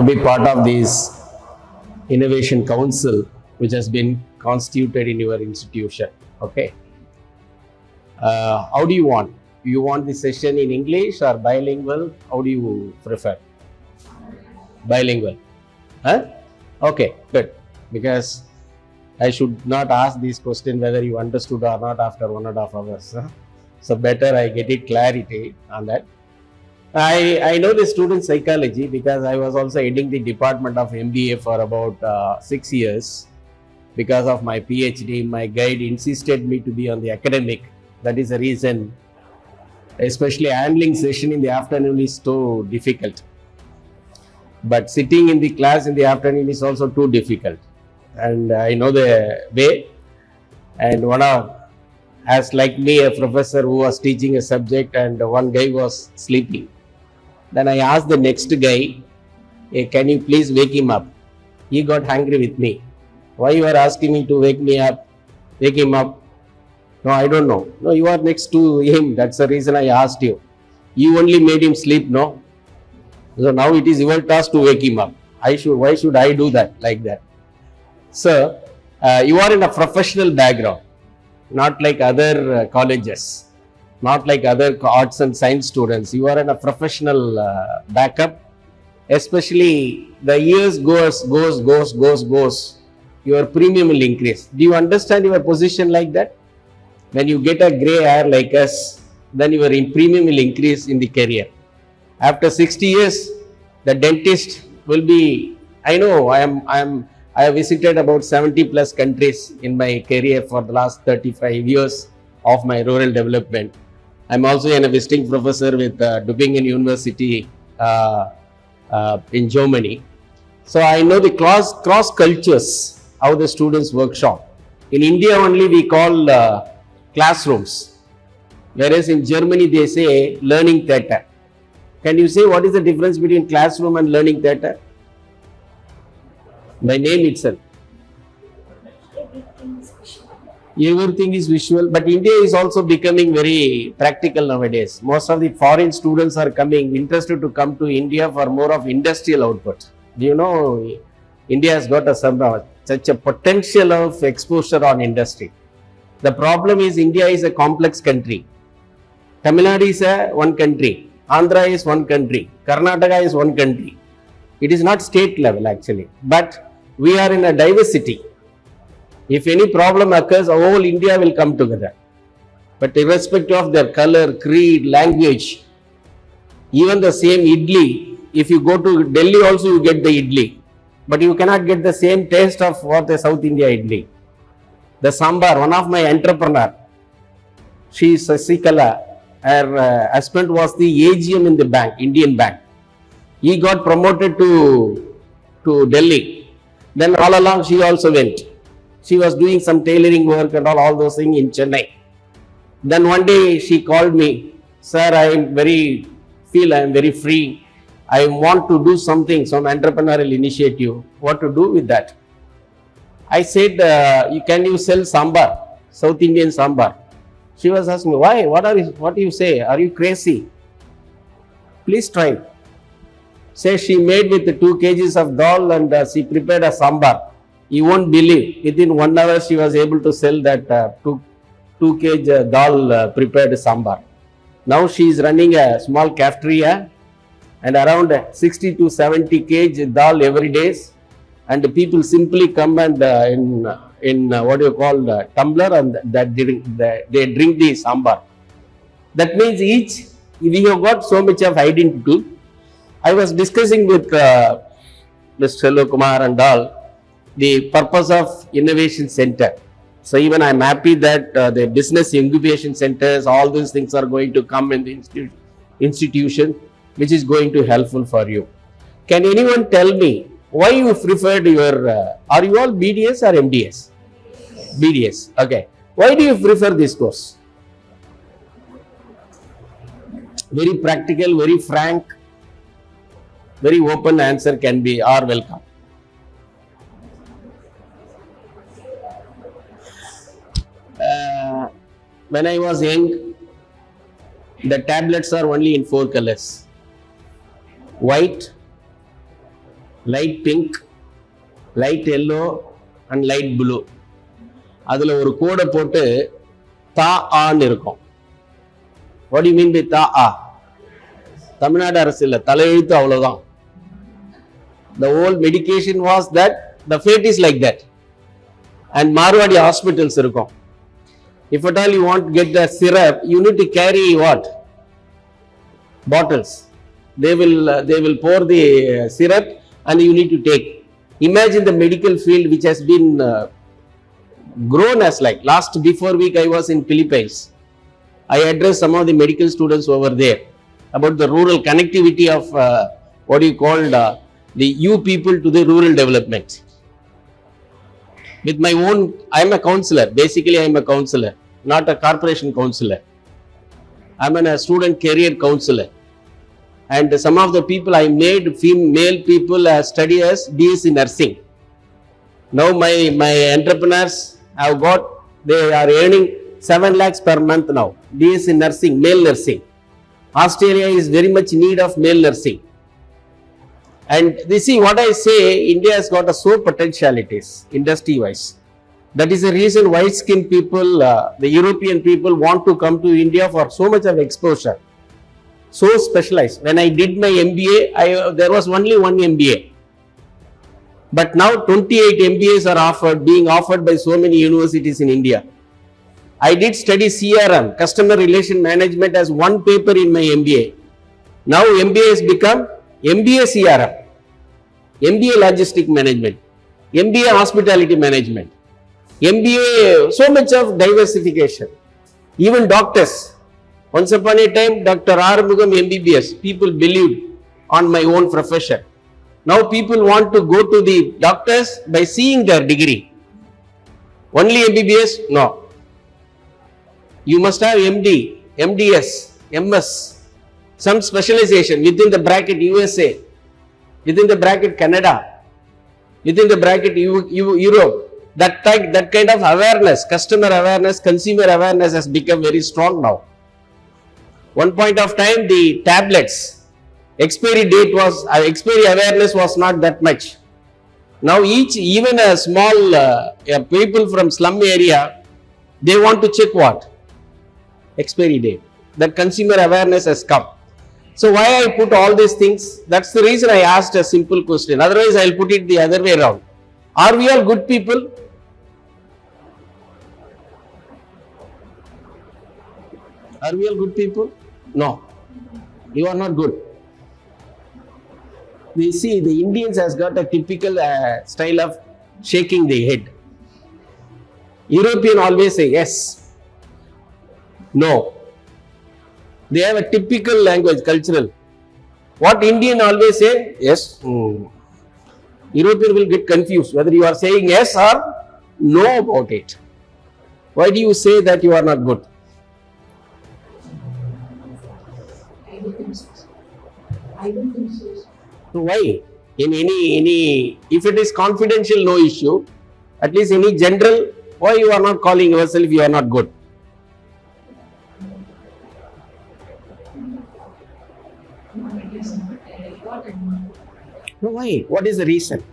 to be part of this innovation council which has been constituted in your institution. Okay. How do you want? You want the session in English or bilingual? How do you prefer? Bilingual. Huh? Okay, good. Because I should not ask this question whether you understood or not after 1.5 hours. Huh? So better I get it clarity on that. I know the student psychology because I was also heading the department of MBA for about 6 years. Because of my PhD, my guide insisted me to be on the academic. That is the reason, especially handling session in the afternoon is so difficult. But sitting in the class in the afternoon is also too difficult. And I know the way. And as like me, a professor who was teaching a subject and one guy was sleeping. Then I asked the next guy, hey, can you please wake him up? He got angry with me. Why you are asking me to wake him up? No, I don't know. No, you are next to him. That's the reason I asked you. You only made him sleep, no? So now it is your task to wake him up. Why should I do that like that? So, you are in a professional background, not like other colleges, not like other arts and science students. You are in a professional backup, especially the years goes, your premium will increase. Do you understand your position like that? When you get a gray hair like us, then your premium will increase in the career. After 60 years, the dentist will be, I know I have visited about 70 plus countries in my career for the last 35 years of my rural development. I'm also a visiting professor with Tübingen University in Germany. So I know the cross cultures, how the students workshop. In India only we call classrooms, whereas in Germany they say learning theatre. Can you say what is the difference between classroom and learning theatre? By name itself. Everything is visual, but India is also becoming very practical nowadays. Most of the foreign students are interested to come to India for more of industrial output. Do you know, India has got such a potential of exposure on industry. The problem is India is a complex country. Tamil Nadu is one country. Andhra is one country. Karnataka is one country. It is not state level actually, but we are in a diversity. If any problem occurs, whole India will come together. But irrespective of their color, creed, language, even the same idli, if you go to Delhi also you get the idli, but you cannot get the same taste of what the South India idli. The sambar, one of my entrepreneur, she is Sasikala, her husband was the AGM in the bank, Indian bank. He got promoted to Delhi. Then all along she also went. She was doing some tailoring work and all those things in Chennai. Then one day she called me, sir, I am very free. I want to do something, some entrepreneurial initiative. What to do with that? I said, can you sell sambar, South Indian sambar? She was asking me, why? What do you say? Are you crazy? Please try. Say she made with 2 kgs of dal and she prepared a sambar. You won't believe, within 1 hour she was able to sell that 2 kg dal prepared sambar. Now she is running a small cafeteria and around 60 to 70 kg dal every day, and the people simply come and in what you call tumbler, and that they drink the sambar. That means we have got so much of identity. I was discussing with Mr. Kumar and all the purpose of innovation center. So even I am happy that the business incubation centers, all these things are going to come in the institution, which is going to helpful for you. Can anyone tell me why you preferred your, are you all BDS or MDS? BDS, okay. Why do you prefer this course? Very practical, very frank, very open answer can be or welcome. When I was young, the tablets are only in 4 colors: white, light pink, light yellow and light blue. அதில் ஒரு கோடை போட்டு தா ஆன்னு இருக்கும். What do you mean by தா ஆ? தமிழ்நாடு அரசு இல்லை, தலையெழுத்து அவ்வளோதான். The whole medication was that, the fate is like that. And Marwadi hospitals இருக்கும். If at all you want to get the syrup, you need to carry what? Bottles. They will pour the syrup and you need to take. Imagine the medical field which has been grown as like. Before week I was in Philippines. I addressed some of the medical students over there about the rural connectivity of what you call the you people to the rural development. With my own, I am a counselor. Basically, I am a counselor, not a corporation counselor. I am a student career counselor. And some of the people I made, male people study as BSc nursing. Now my entrepreneurs have got, they are earning 7 lakhs per month now. BSc nursing, male nursing. Australia is very much in need of male nursing. And they see what I say, India has got so potentialities industry wise. That is the reason white skinned people, the European people want to come to India for so much of exposure. So specialized. When I did my MBA, there was only one MBA. But now 28 MBAs are being offered by so many universities in India. I did study CRM, Customer Relation Management, as one paper in my MBA. Now MBA has become MBA CRM, MBA Logistic Management, MBA Hospitality Management, MBA, so much of diversification. Even doctors. Once upon a time, Dr. Armugam MBBS, people believed on my own profession. Now people want to go to the doctors by seeing their degree. Only MBBS? No. You must have MD, MDS, MS, some specialization within the bracket USA, within the bracket Canada, within the bracket Europe. That kind of awareness, customer awareness, consumer awareness has become very strong now. One point of time, the tablets, expiry awareness was not that much. Now even a small people from slum area, they want to check what? Expiry date. That consumer awareness has come. So why I put all these things? That's the reason I asked a simple question. Otherwise, I'll put it the other way around. Are we all good people? Are we all good people? No. You are not good. We see the Indians has got a typical style of shaking the head. European always say yes, no. They have a typical language, cultural. What Indian always say? Yes. European will get confused whether you are saying yes or no about it. Why do you say that you are not good? I don't think so. So why? In any, if it is confidential, no issue. At least any general, why you are not calling yourself you are not good? No, why? What is the reason?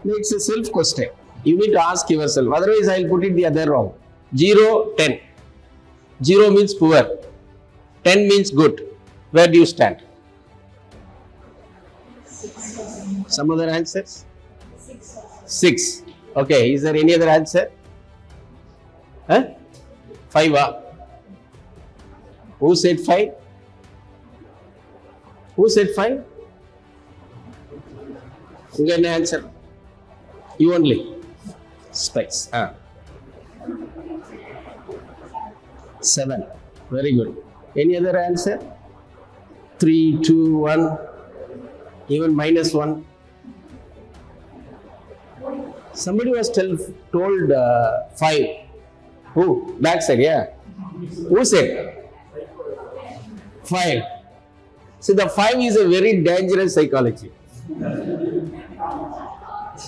No, it's a self question. You need to ask yourself. Otherwise, I'll put it the other wrong. 0, 10. 0 means poor. 10 means good. Where do you stand? 6%. Some other answers? 6%. 6. Okay. Is there any other answer? 5. Who said 5? Who said 5? You get an answer. You only. Spice. 7. Very good. Any other answer? 3, 2, 1. Even -1. Somebody was told 5. Who? Back side, yeah. Who said? 5. See, the 5 is a very dangerous psychology.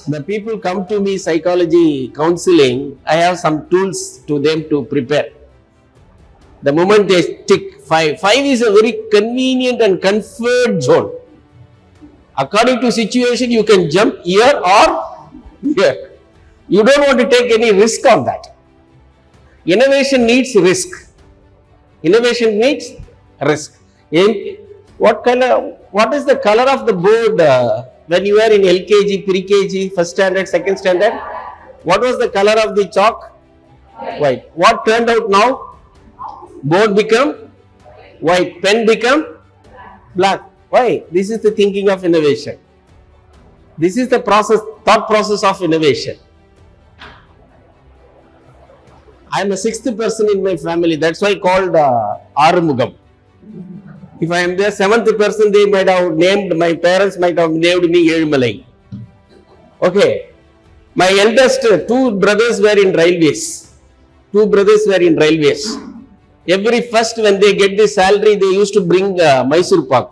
The people come to me psychology counseling, I have some tools to them to prepare. The moment they tick 5, 5 is a very convenient and comfort zone. According to situation, you can jump here or here. You don't want to take any risk on that. Innovation needs risk. Innovation needs risk. What is the color of the board when you were in LKG, pre-KG, first standard, second standard? What was the color of the chalk? White. What turned out now? Board become white, pen become black. Why? This is the thinking of innovation. This is the thought process of innovation. I am a sixth person in my family. That's why called Arumugam. If I am the seventh person, they might have named, my parents might have named me Elumalai. Okay. My eldest two brothers were in railways. Every first when they get the salary, they used to bring Mysore Pak.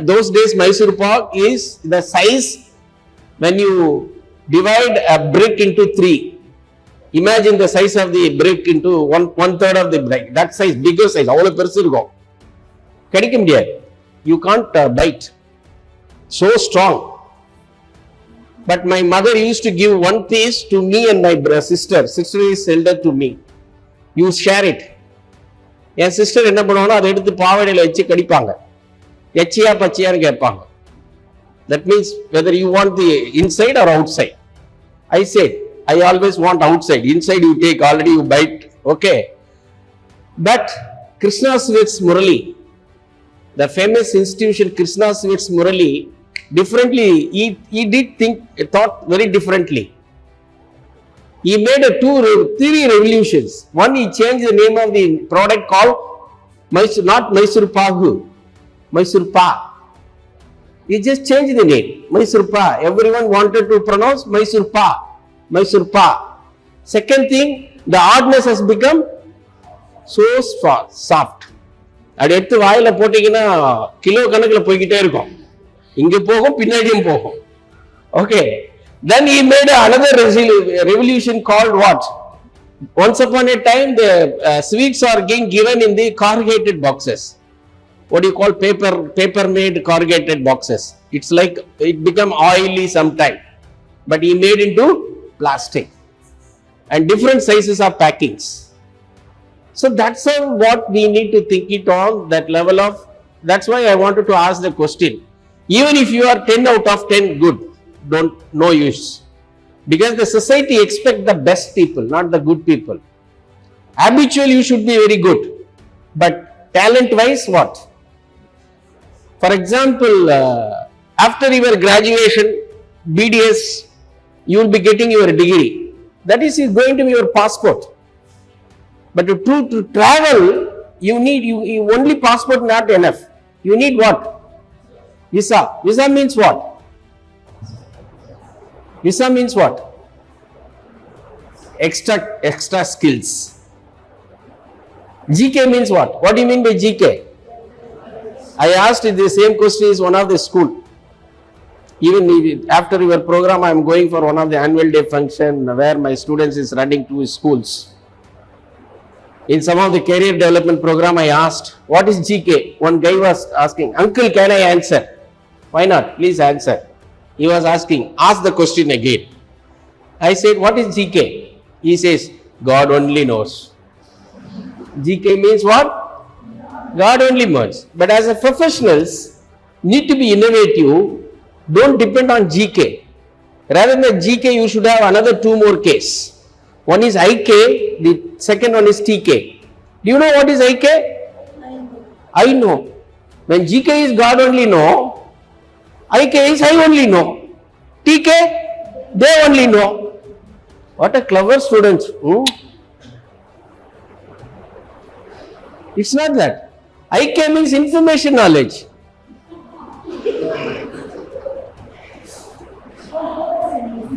Those days Mysore Pak is the size when you divide a brick into 3. Imagine the size of the brick into one third of the brick. That size, bigger size. You can't bite. So strong. But my mother used to give one piece to me and my sister. Sister is elder to me. You share it. N sister என்ன பண்ணுவாங்கன்னா அதை எடுத்து பாவாடையில் வச்சு கடிப்பாங்க. எச்சியா பச்சையான்னு கேட்பாங்க. That means whether you want the inside or outside. I said, I always want outside. Inside you take, already you bite. Okay. But Krishna Sweets Murali, the famous institution Krishna Sweets Murali, differently, he did thought very differently. He made three revolutions. One, he changed the name of the product called not Mysore Pagu, Mysore Pa. He just changed the name, Mysore Pa. Everyone wanted to pronounce Mysore Pa, Mysore Pa. Second thing, the hardness has become so soft. அது எடுத்து வாயில போட்டீங்கன்னா kilo கணக்குல போய்கிட்டே இருக்கும். இங்க போகும் பின்னாடியும் போகும். Okay. Then he made another revolution called what? Once upon a time, the sweets are being given in the corrugated boxes. What do you call paper-made corrugated boxes? It's like it become oily sometime, but he made into plastic and different sizes of packings. So that's what we need to think it on that level of. That's why I wanted to ask the question. Even if you are 10 out of 10 good, no use, because the society expects the best people, not the good people. Habitually you should be very good, but talent wise what? For example, after your graduation, BDS, you will be getting your degree. That is going to be your passport. But to travel, you need you only passport not enough. You need what? Visa. Visa means what? Visa means what? Extra skills. GK means what? What do you mean by GK? I asked the same question is one of the school. Even after your program, I am going for one of the annual day function where my students is running to schools. In some of the career development program, I asked, what is GK? One guy was asking, uncle, can I answer? Why not? Please answer. He was asking, ask the question again. I said, what is GK? He says, God only knows. GK means what? God only knows. But as a professionals, need to be innovative. Don't depend on GK. Rather than GK, you should have another 2 more Ks. One is IK, the second one is TK. Do you know what is IK? I know. When GK is God only know, IK is I only know. TK, they only know. What a clever students. It's not that. IK means information knowledge.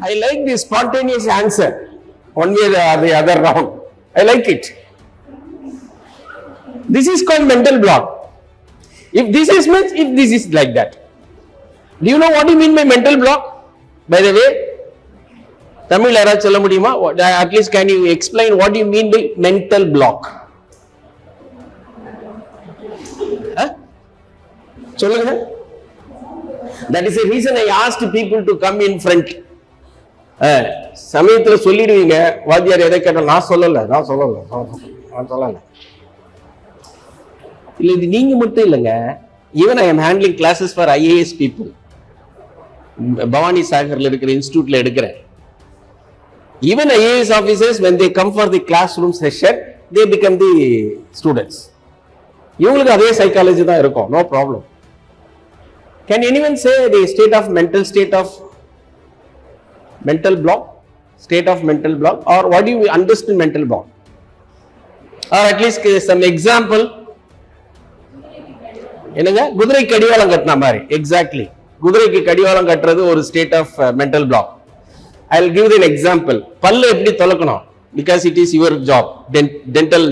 I like the spontaneous answer. One way or the other round. I like it. This is called mental block. If this is means, if this is like that. Do you know what you mean by mental block? By the way, Tamil era solla mudiyuma? At least can you explain what you mean by mental block? சொல்லுங்க. That is the reason I asked people to come in front. சமயத்துல சொல்லிடுவீங்க, வாத்தியார் எதை கேட்டால் நான் சொல்லல. இல்ல, இது நீங்க மட்டும் இல்லைங்க. Even I am handling classes for IAS people. Bhavani சாகர்ல இருக்கிற இன்ஸ்டிடியூட்ல எடுக்கிறேன். Even IAS officers, when they come for the classroom session, they become the students. இவங்களுக்கு அதே சைக்காலஜி தான் இருக்கும். No problem. Can anyone say the state of mental block? State of mental block, or what do you understand mental block? Or at least some example. என்னங்க, குதிரை கடிவாளம் கட்டின மாதிரி. Exactly. குதிரைக்கு கடிவாளம் கட்டுறது ஒரு state of mental block. I'll give you an example. பல்லு எப்படி துலக்கணும்? Because it is your job,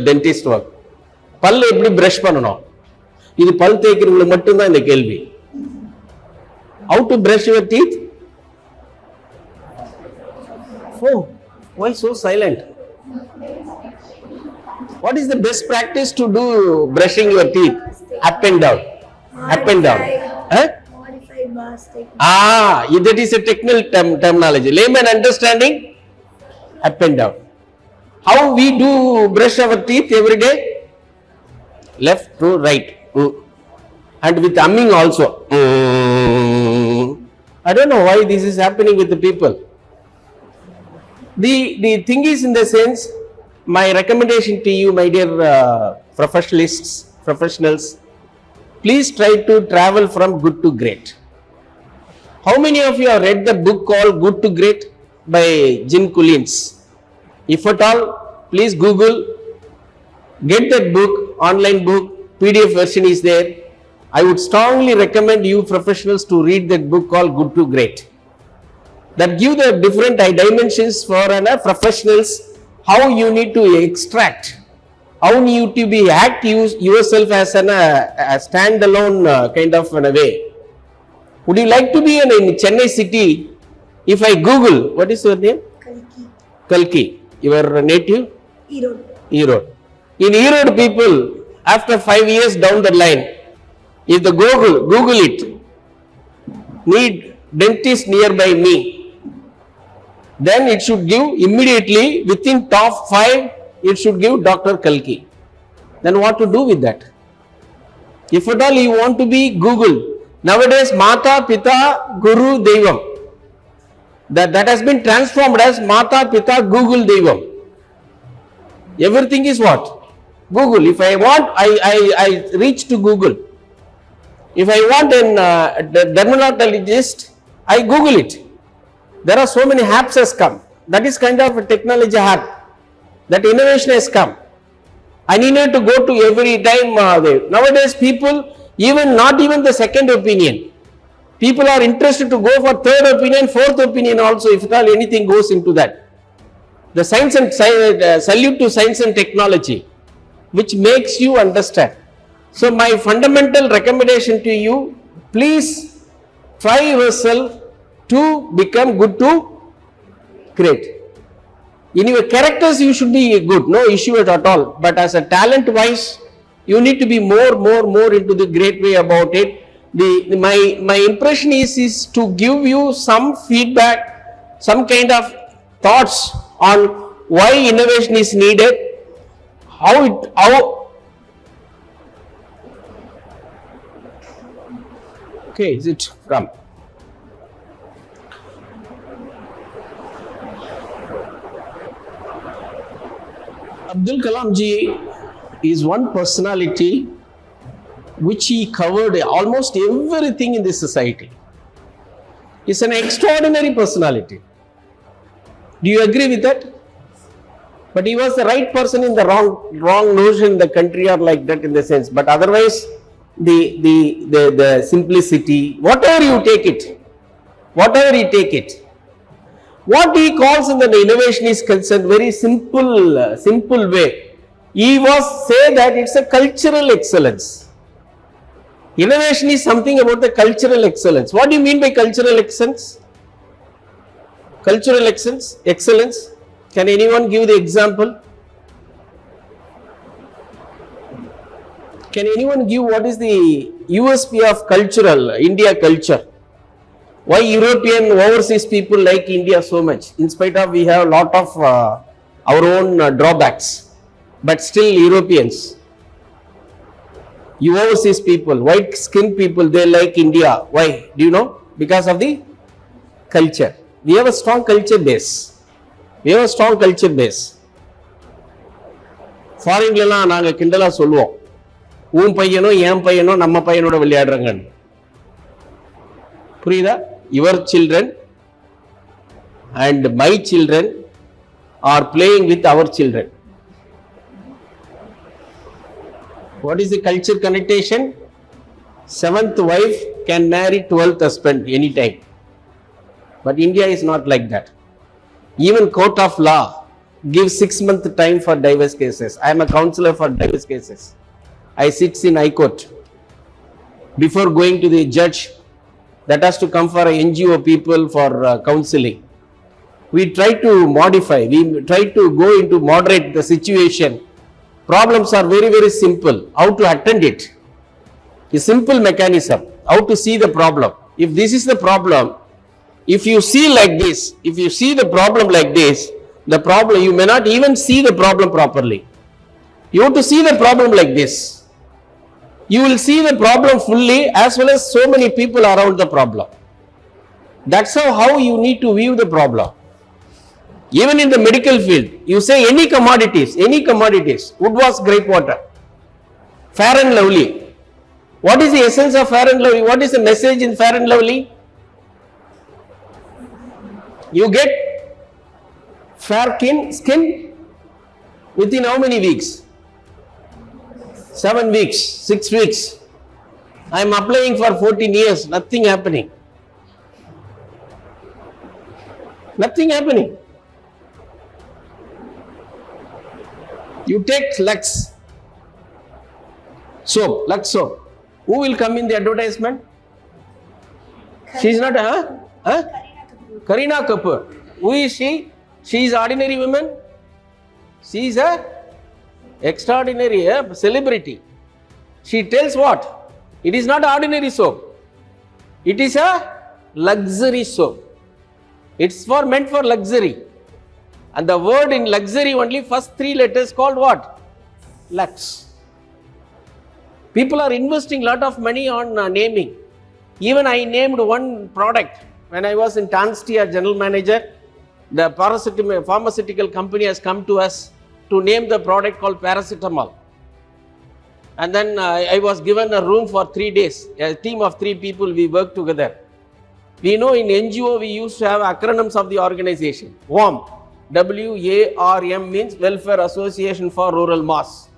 dentist work. பல்லு எப்படி பிரஷ் பண்ணணும்? இது பல் தேய்க்கிறவங்களுக்கு மட்டும்தான் இந்த கேள்வி. How to brush your teeth? Oh, why so silent? What is the best practice to do brushing your teeth? Up and down. Up and down. Modify bars technique. That is a technical terminology. Layman understanding? Up and down. How we do brush our teeth every day? Left to right. And with humming also. I don't know why this is happening with the people. The thing is, in the sense, my recommendation to you, my dear professionals, please try to travel from good to great. How many of you have read the book called Good to Great by Jim Collins? If at all, please Google, get that book, online book, PDF version is there. I would strongly recommend you professionals to read that book called Good to Great. That give the different dimensions for professionals, how you need to extract, how you need to be act yourself as a standalone kind of in a way. Would you like to be in Chennai city? If I Google, what is your name? Kalki. Your native? Erode. In Erode, people, after 5 years down the line, if the Google it, need dentist nearby me, then it should give immediately within top 5, it should give Dr. Kalki. Then what to do with that? If at all you want to be Google, nowadays Mata, Pita, Guru, Devam. That has been transformed as Mata, Pita, Google, Devam. Everything is what? Google. If I want, I reach to Google. If I want a dermatologist, I Google it. There are so many apps has come. That is kind of a technology app. That innovation has come. I needed to go to every time there. Nowadays people, not even the second opinion. People are interested to go for third opinion, fourth opinion also, if at all anything goes into that. The science and salute to science and technology, which makes you understand. So my fundamental recommendation to you, please try yourself to become good to great. In your characters you should be good, no issue at all. But as a talent wise, you need to be more into the great way about it. My impression is to give you some feedback, some kind of thoughts on why innovation is needed, how okay, is it come? Abdul Kalam ji is one personality which he covered almost everything in this society. He's an extraordinary personality. Do you agree with that? But he was the right person in the wrong notion in the country, or like that in the sense. But otherwise, the simplicity, whatever you take it, what he calls in the innovation is concerned, very simple way. He was say that it's a cultural excellence. Innovation is something about the cultural excellence. What do you mean by cultural excellence? Cultural excellence. Can anyone give the example? Can anyone give what is the USP of cultural, India culture. Why European overseas people like India so much? In spite of we have a lot of our own drawbacks, but still Europeans, you overseas people, white skinned people, they like India. Why? Do you know? Because of the culture. We have a strong culture base. We have a strong culture base. ஃபாரின்லாம் நாங்கள் கிண்டலாக சொல்லுவோம், உன் பையனோ என் பையனோ நம்ம பையனோட விளையாடுறாங்கன்னு. புரியுதா? Your children and my children are playing with our children. What is the culture connotation? 7th wife can marry 12th husband anytime. But India is not like that. Even court of law gives 6 month time for divorce cases. I am a counselor for divorce cases. I sit in High Court. Before going to the judge, that has to come for NGO people for counseling. We try to modify, we try to go into moderate the situation. Problems are very, very simple. How to attend it? A simple mechanism. How to see the problem. If this is the problem, if you see like this, if you see the problem like this, the problem, you may not even see the problem properly. You have to see the problem like this. You will see the problem fully as well as so many people around the problem. That's how you need to view the problem. Even in the medical field, you say any commodities, wood was grape water, Fair and Lovely. What is the essence of Fair and Lovely? What is the message in Fair and Lovely? You get fair skin within how many weeks? 7 weeks, 6 weeks. I am applying for 14 years, nothing happening. Nothing happening. You take Lux soap. Who will come in the advertisement? She is not, Kareena Kapoor. Who is she? She is ordinary woman. She is a extraordinary celebrity. She tells what? It is not ordinary soap. It is a luxury soap. It's meant for luxury. And the word in luxury only first 3 letters called what? Lux. People are investing lot of money on naming. Even I named one product when I was in Tanstia general manager. The pharmaceutical company has come to us to name the product called paracetamol. And then I was given a room for 3 days. A team of 3 people, we worked together. We know in NGO we used to have acronyms of the organization. WARM. WARM means Welfare Association for Rural Mass.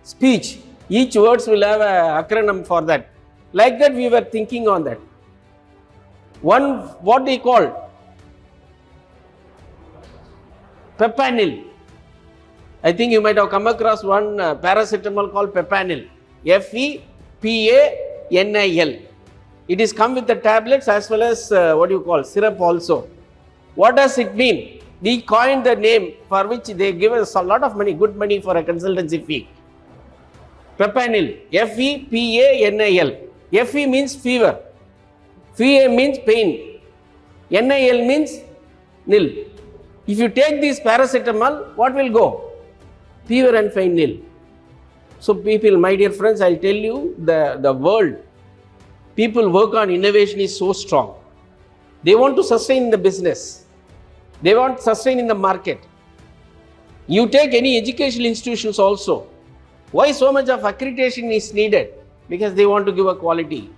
Speech. Each words will have an acronym for that. Like that we were thinking on that. One, what they called? Pepanil. I think you might have come across one paracetamol called Pepanil. FEPANIL. It is come with the tablets as well as syrup also. What does it mean? We coined the name for which they give us a lot of money, good money for a consultancy fee. Pepanil. FEPANIL. FE means fever. FA means pain. NIL means nil. If you take this paracetamol, what will go? Fever and pain nil. So people, my dear friends, I'll tell you, the world, people work on innovation is so strong. They want to sustain the business. They want to sustain in the market. You take any educational institutions also. Why so much of accreditation is needed? Because they want to give a quality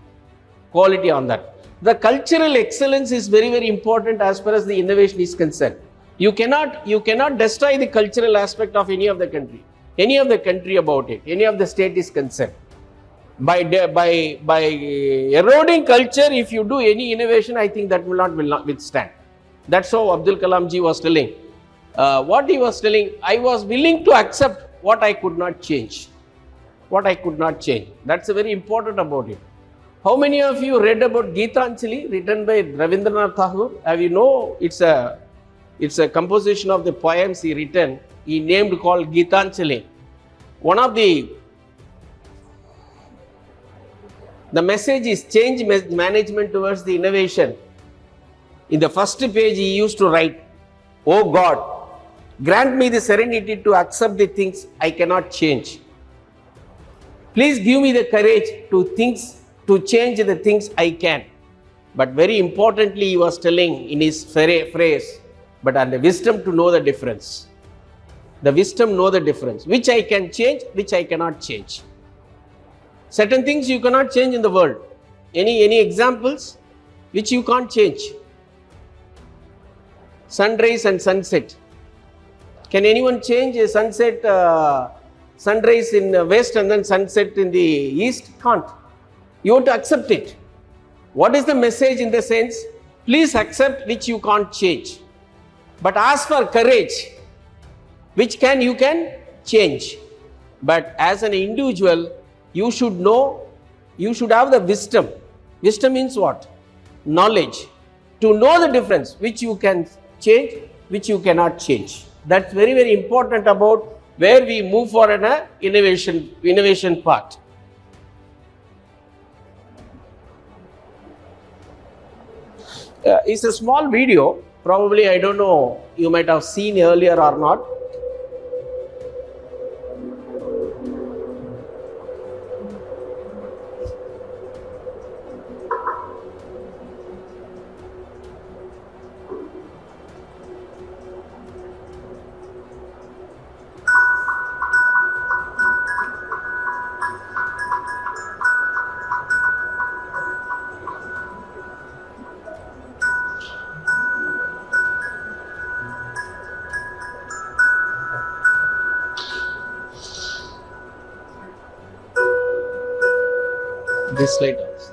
on that. The cultural excellence is very, very important as far as the innovation is concerned. You cannot destroy the cultural aspect of any of the country about it, any of the state is concerned. By eroding culture, if you do any innovation, I think that will not withstand. That's how Abdul Kalam ji was telling. What he was telling, I was willing to accept what I could not change. That's very important about it. How many of you read about Geetanjali written by Rabindranath Tagore? Have you know it's a composition of the poems he written. He named called Geetanjali. One of the The message is change management towards the innovation. In the first page, he used to write, "Oh God, grant me the serenity to accept the things I cannot change. Please give me the courage to change the things I can." But very importantly, he was telling in his phrase, "But and the wisdom to know the difference." The wisdom know the difference, which I can change, which I cannot change. Certain things you cannot change in the world. Any examples which you can't change? Sunrise and sunset. Can anyone change a sunrise in the west and then sunset in the east? Can't. You have to accept it. What is the message in the sense? Please accept which you can't change. But ask for courage, which you can change. But as an individual, you should know, you should have the wisdom. Wisdom means what? Knowledge. To know the difference, which you can change, which you cannot change. That's very, very important about where we move for an innovation part. It's a small video. Probably, I don't know, you might have seen earlier or not. This slide also.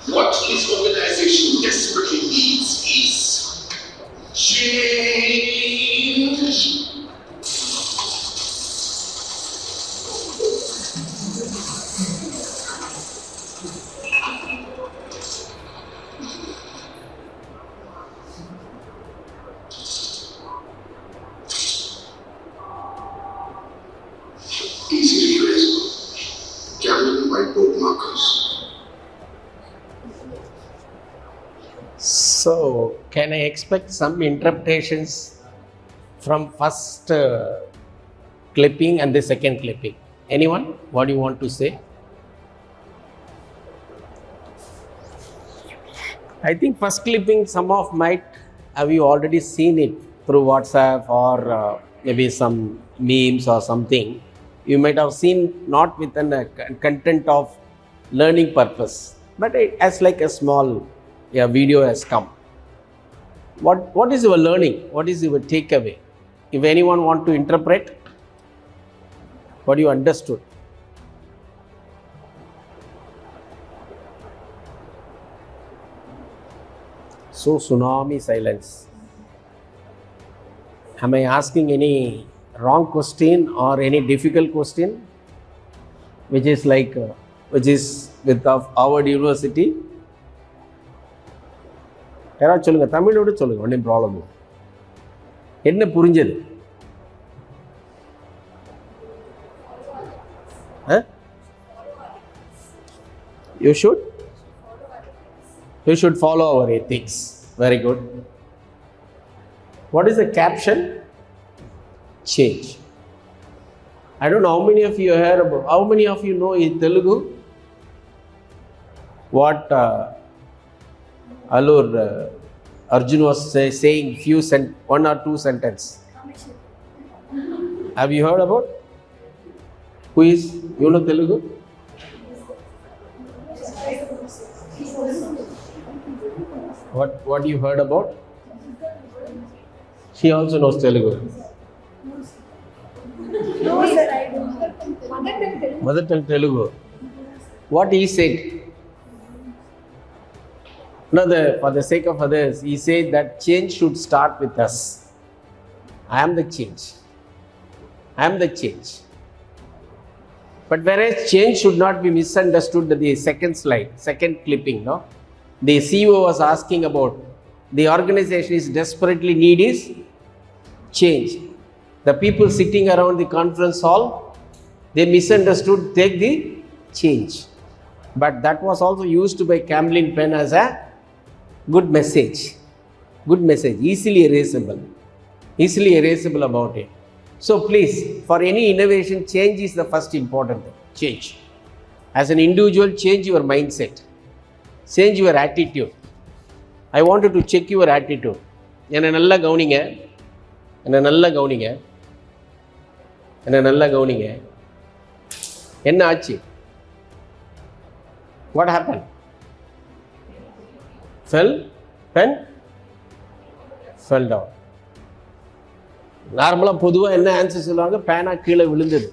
What this organization desperately needs is change. Easy to erase. Gathering whiteboard markers. So, can I expect some interpretations from first clipping and the second clipping? Anyone? What do you want to say? I think first clipping, some of might have you already seen it through WhatsApp or maybe some memes or something. You might have seen not within a content of learning purpose, but as like a small video has come. What is your learning? What is your takeaway? If anyone want to interpret, what you understood? So tsunami silence. Am I asking any wrong question or any difficult question, which is with Harvard University? யாராவது சொல்லுங்க, தமிழோடு சொல்லுங்க, ஒன்றும் problem இல்லை. என்ன புரிஞ்சது? You should follow our ethics. Very good. What is the caption? Change. I don't know how many of you heard about, how many of you know in Telugu what Arjun was saying one or two sentence. Have you heard about? Who is, you know Telugu? What you heard about? She also knows Telugu. No, sir, I don't. Mother tongue Telugu. What he said? No, for the sake of others, he said that change should start with us. I am the change. I am the change. But whereas change should not be misunderstood, the second slide, second clipping, no? The CEO was asking about the organization is desperately need is change. The people sitting around the conference hall, they misunderstood, take the change. But that was also used by Camlin Pen as a good message, easily erasable about it. So please, for any innovation, change is the first important thing. Change. As an individual, change your mindset, change your attitude. I wanted to check your attitude. என்னை நல்லா கவனிங்க. என்ன ஆச்சு? What happened? Pen fell down. நார்மலாக பொதுவாக என்ன answer சொல்லுவாங்க? பேனா கீழே விழுந்தது.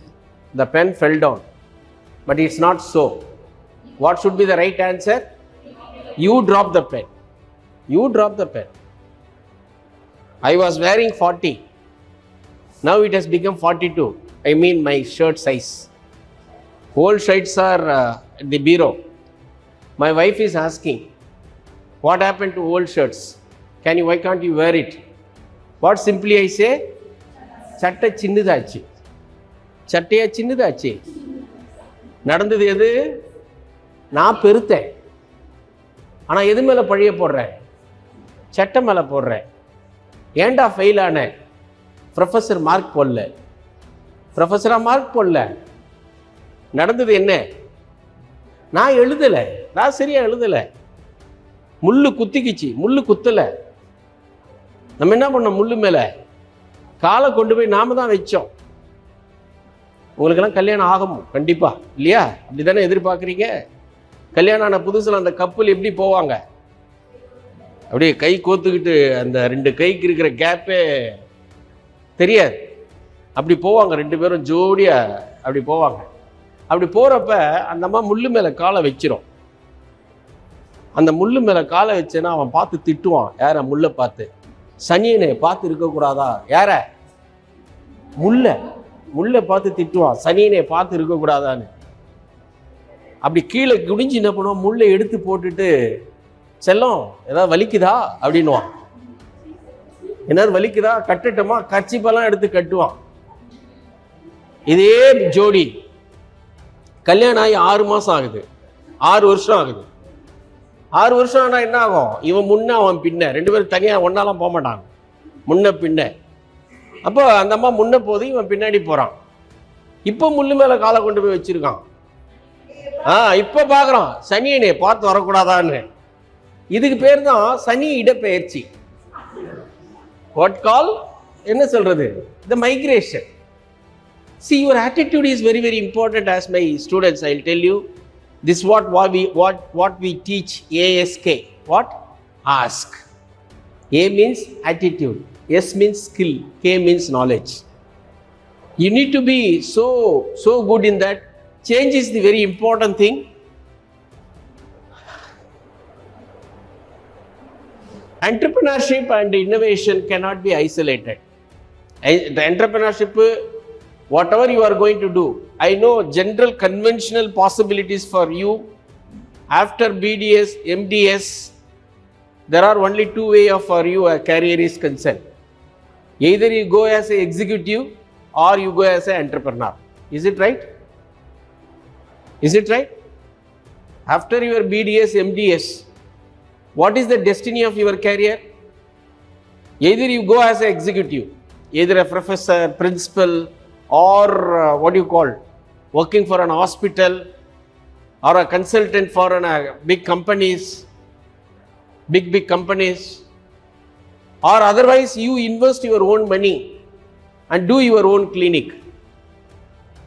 The pen fell down. But it's not so. What should be the right answer? You drop the pen. I was wearing 40. Now it has become 42. I mean my shirt size. Old shirts are at the bureau. My wife is asking, what happened to old shirts? Why can't you wear it? What simply I say? சட்டை சின்னதாச்சு. நடந்தது எது? நான் பெருத்தேன். ஆனால் எது மேலே பழிய போடுறேன்? சட்டை மேலே போடுறேன். ஏண்டா ஃபெயில் ஆனேன்? ப்ரொஃபஸர் மார்க் போடல. நடந்தது என்ன? நான் எழுதலை, நான் சரியாக எழுதலை. முள்ளு குத்திக்கிச்சு, முள்ளு குத்தலை. நம்ம என்ன பண்ணோம்? முள்ளு மேலே காலை கொண்டு போய் நாம தான் வச்சோம். உங்களுக்கெல்லாம் கல்யாணம் ஆகும் கண்டிப்பாக, இல்லையா? அப்படி தானே எதிர்பார்க்குறீங்க? கல்யாணம் ஆன புதுசில் அந்த கப்பல் எப்படி போவாங்க? அப்படியே கை கோத்துக்கிட்டு அந்த ரெண்டு கைக்கு இருக்கிற கேப்பே தெரியாது. அப்படி போவாங்க, ரெண்டு பேரும் ஜோடியாக அப்படி போவாங்க. அப்படி போகிறப்ப அந்த அம்மா முள்ளு மேலே காலை வச்சிரும். அந்த முள்ளு மேலே காலை வச்சேன்னா அவன் பார்த்து திட்டுவான். யார? முள்ளை பார்த்து. சனியனை பார்த்து இருக்கக்கூடாதா? யார? முள்ளை பார்த்து திட்டுவான். சனியனை பார்த்து இருக்கக்கூடாதான்னு. அப்படி கீழே குடிஞ்சு என்ன பண்ணுவான்? முள்ளை எடுத்து போட்டுட்டு, செல்லம் ஏதாவது வலிக்குதா அப்படின்வான். ஏதாவது வலிக்குதா? கட்டட்டுமா? கச்சிப்பெல்லாம் எடுத்து கட்டுவான். இதே ஜோடி கல்யாணம் ஆகி 6 மாதம் ஆகுது, 6 வருஷம் ஆகுது. 6 வருஷம் ஆனால் என்ன ஆகும்? இவன் முன்ன, அவன் பின்ன, ரெண்டு பேரும் தனியாக ஒன்றாலாம் போக மாட்டாங்க, முன்ன பின்ன. அப்போ அந்த அம்மா முன்ன போது, இவன் பின்னாடி போகிறான். இப்போ முள்ளு மேலே காலை கொண்டு போய் வச்சிருக்கான். இப்போ பார்க்குறான், சனியனே பார்த்து வரக்கூடாதான்னு. இதுக்கு பேர் தான் சனி இடப்பெயர்ச்சி. What call? என்ன சொல்றது? த migration. See, your attitude is very, very important. As my students, I'll tell you, this is what we teach. ASK. What? Ask. A means attitude, S means skill, K means knowledge. You need to be so good in that. Change is the very important thing. Entrepreneurship and innovation cannot be isolated. The entrepreneurship, whatever you are going to do, I know general conventional possibilities for you. After BDS, MDS, there are only two ways for you a career is concerned. Either you go as an executive or you go as an entrepreneur. Is it right? Is it right? After your BDS, MDS, what is the destiny of your career? Either you go as an executive, either a professor, principal, or what do you call, working for an hospital or a consultant for big companies, big companies, or otherwise you invest your own money and do your own clinic.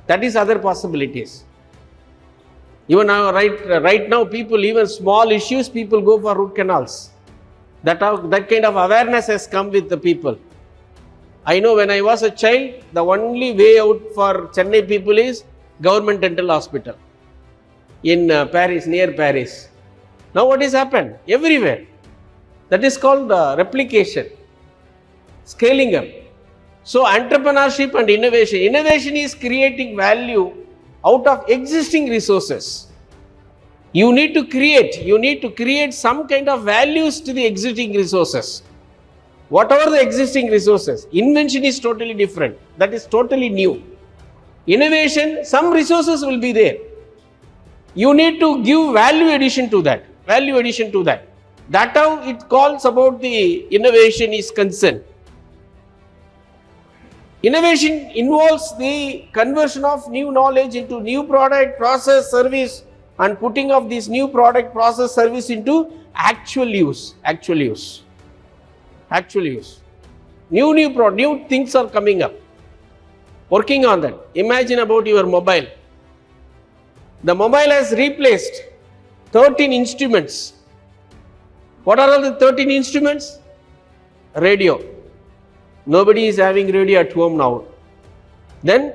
That is other possibilities. Even now, right now, people, even small issues, people go for root canals. That kind of awareness has come with the people. I know when I was a child, the only way out for Chennai people is government dental hospital in Paris, near Paris. Now what has happened? Everywhere. That is called replication, scaling up. So entrepreneurship and innovation. Innovation is creating value out of existing resources. You need to create some kind of values to the existing resources. Whatever the existing resources, invention is totally different. That is totally new. Innovation, some resources will be there. You need to give value addition to that. That how it calls about the innovation is concerned. Innovation involves the conversion of new knowledge into new product, process, service, and putting of this new product, process, service into actual use. New things are coming up. Working on that. Imagine about your mobile. The mobile has replaced 13 instruments. What are all the 13 instruments? Radio. Nobody is having radio at home now. Then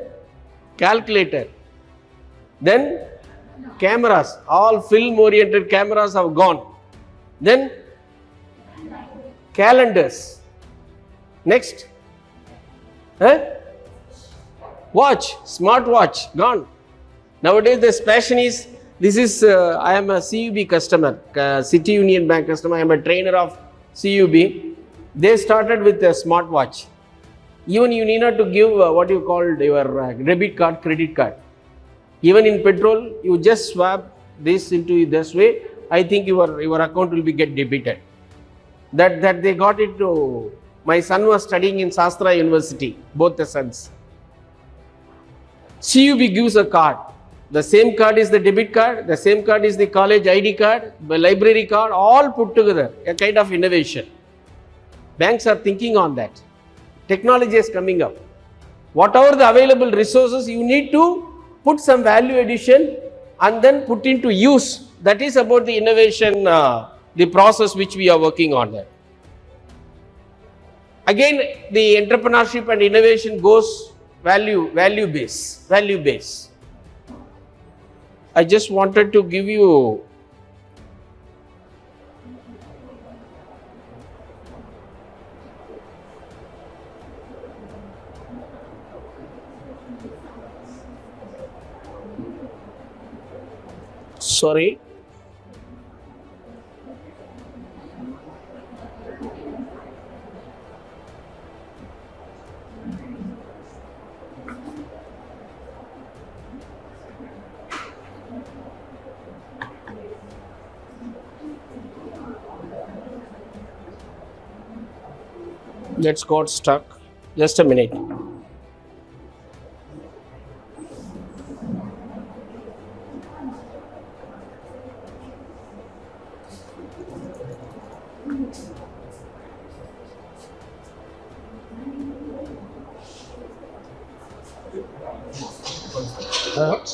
calculator. Then cameras. All film oriented cameras have gone. Then calendars. Next. Watch. Smart watch. Gone. Nowadays the passion is, I am a CUB customer, City Union Bank customer. I am a trainer of CUB. They started with a smartwatch. Even you need not to give what you call your debit card, credit card. Even in petrol, you just swap this into this way. I think your account will be get debited. That they got it to. My son was studying in Sastra University. Both the sons. CUB gives a card. The same card is the debit card. The same card is the college ID card, the library card. All put together. A kind of innovation. Banks are thinking on that. Technology is coming up. Whatever the available resources, you need to put some value addition and then put into use. That is about the innovation, the process which we are working on that. Again, the entrepreneurship and innovation goes value base. I just wanted to give you sorry. Let's got stuck. Just a minute.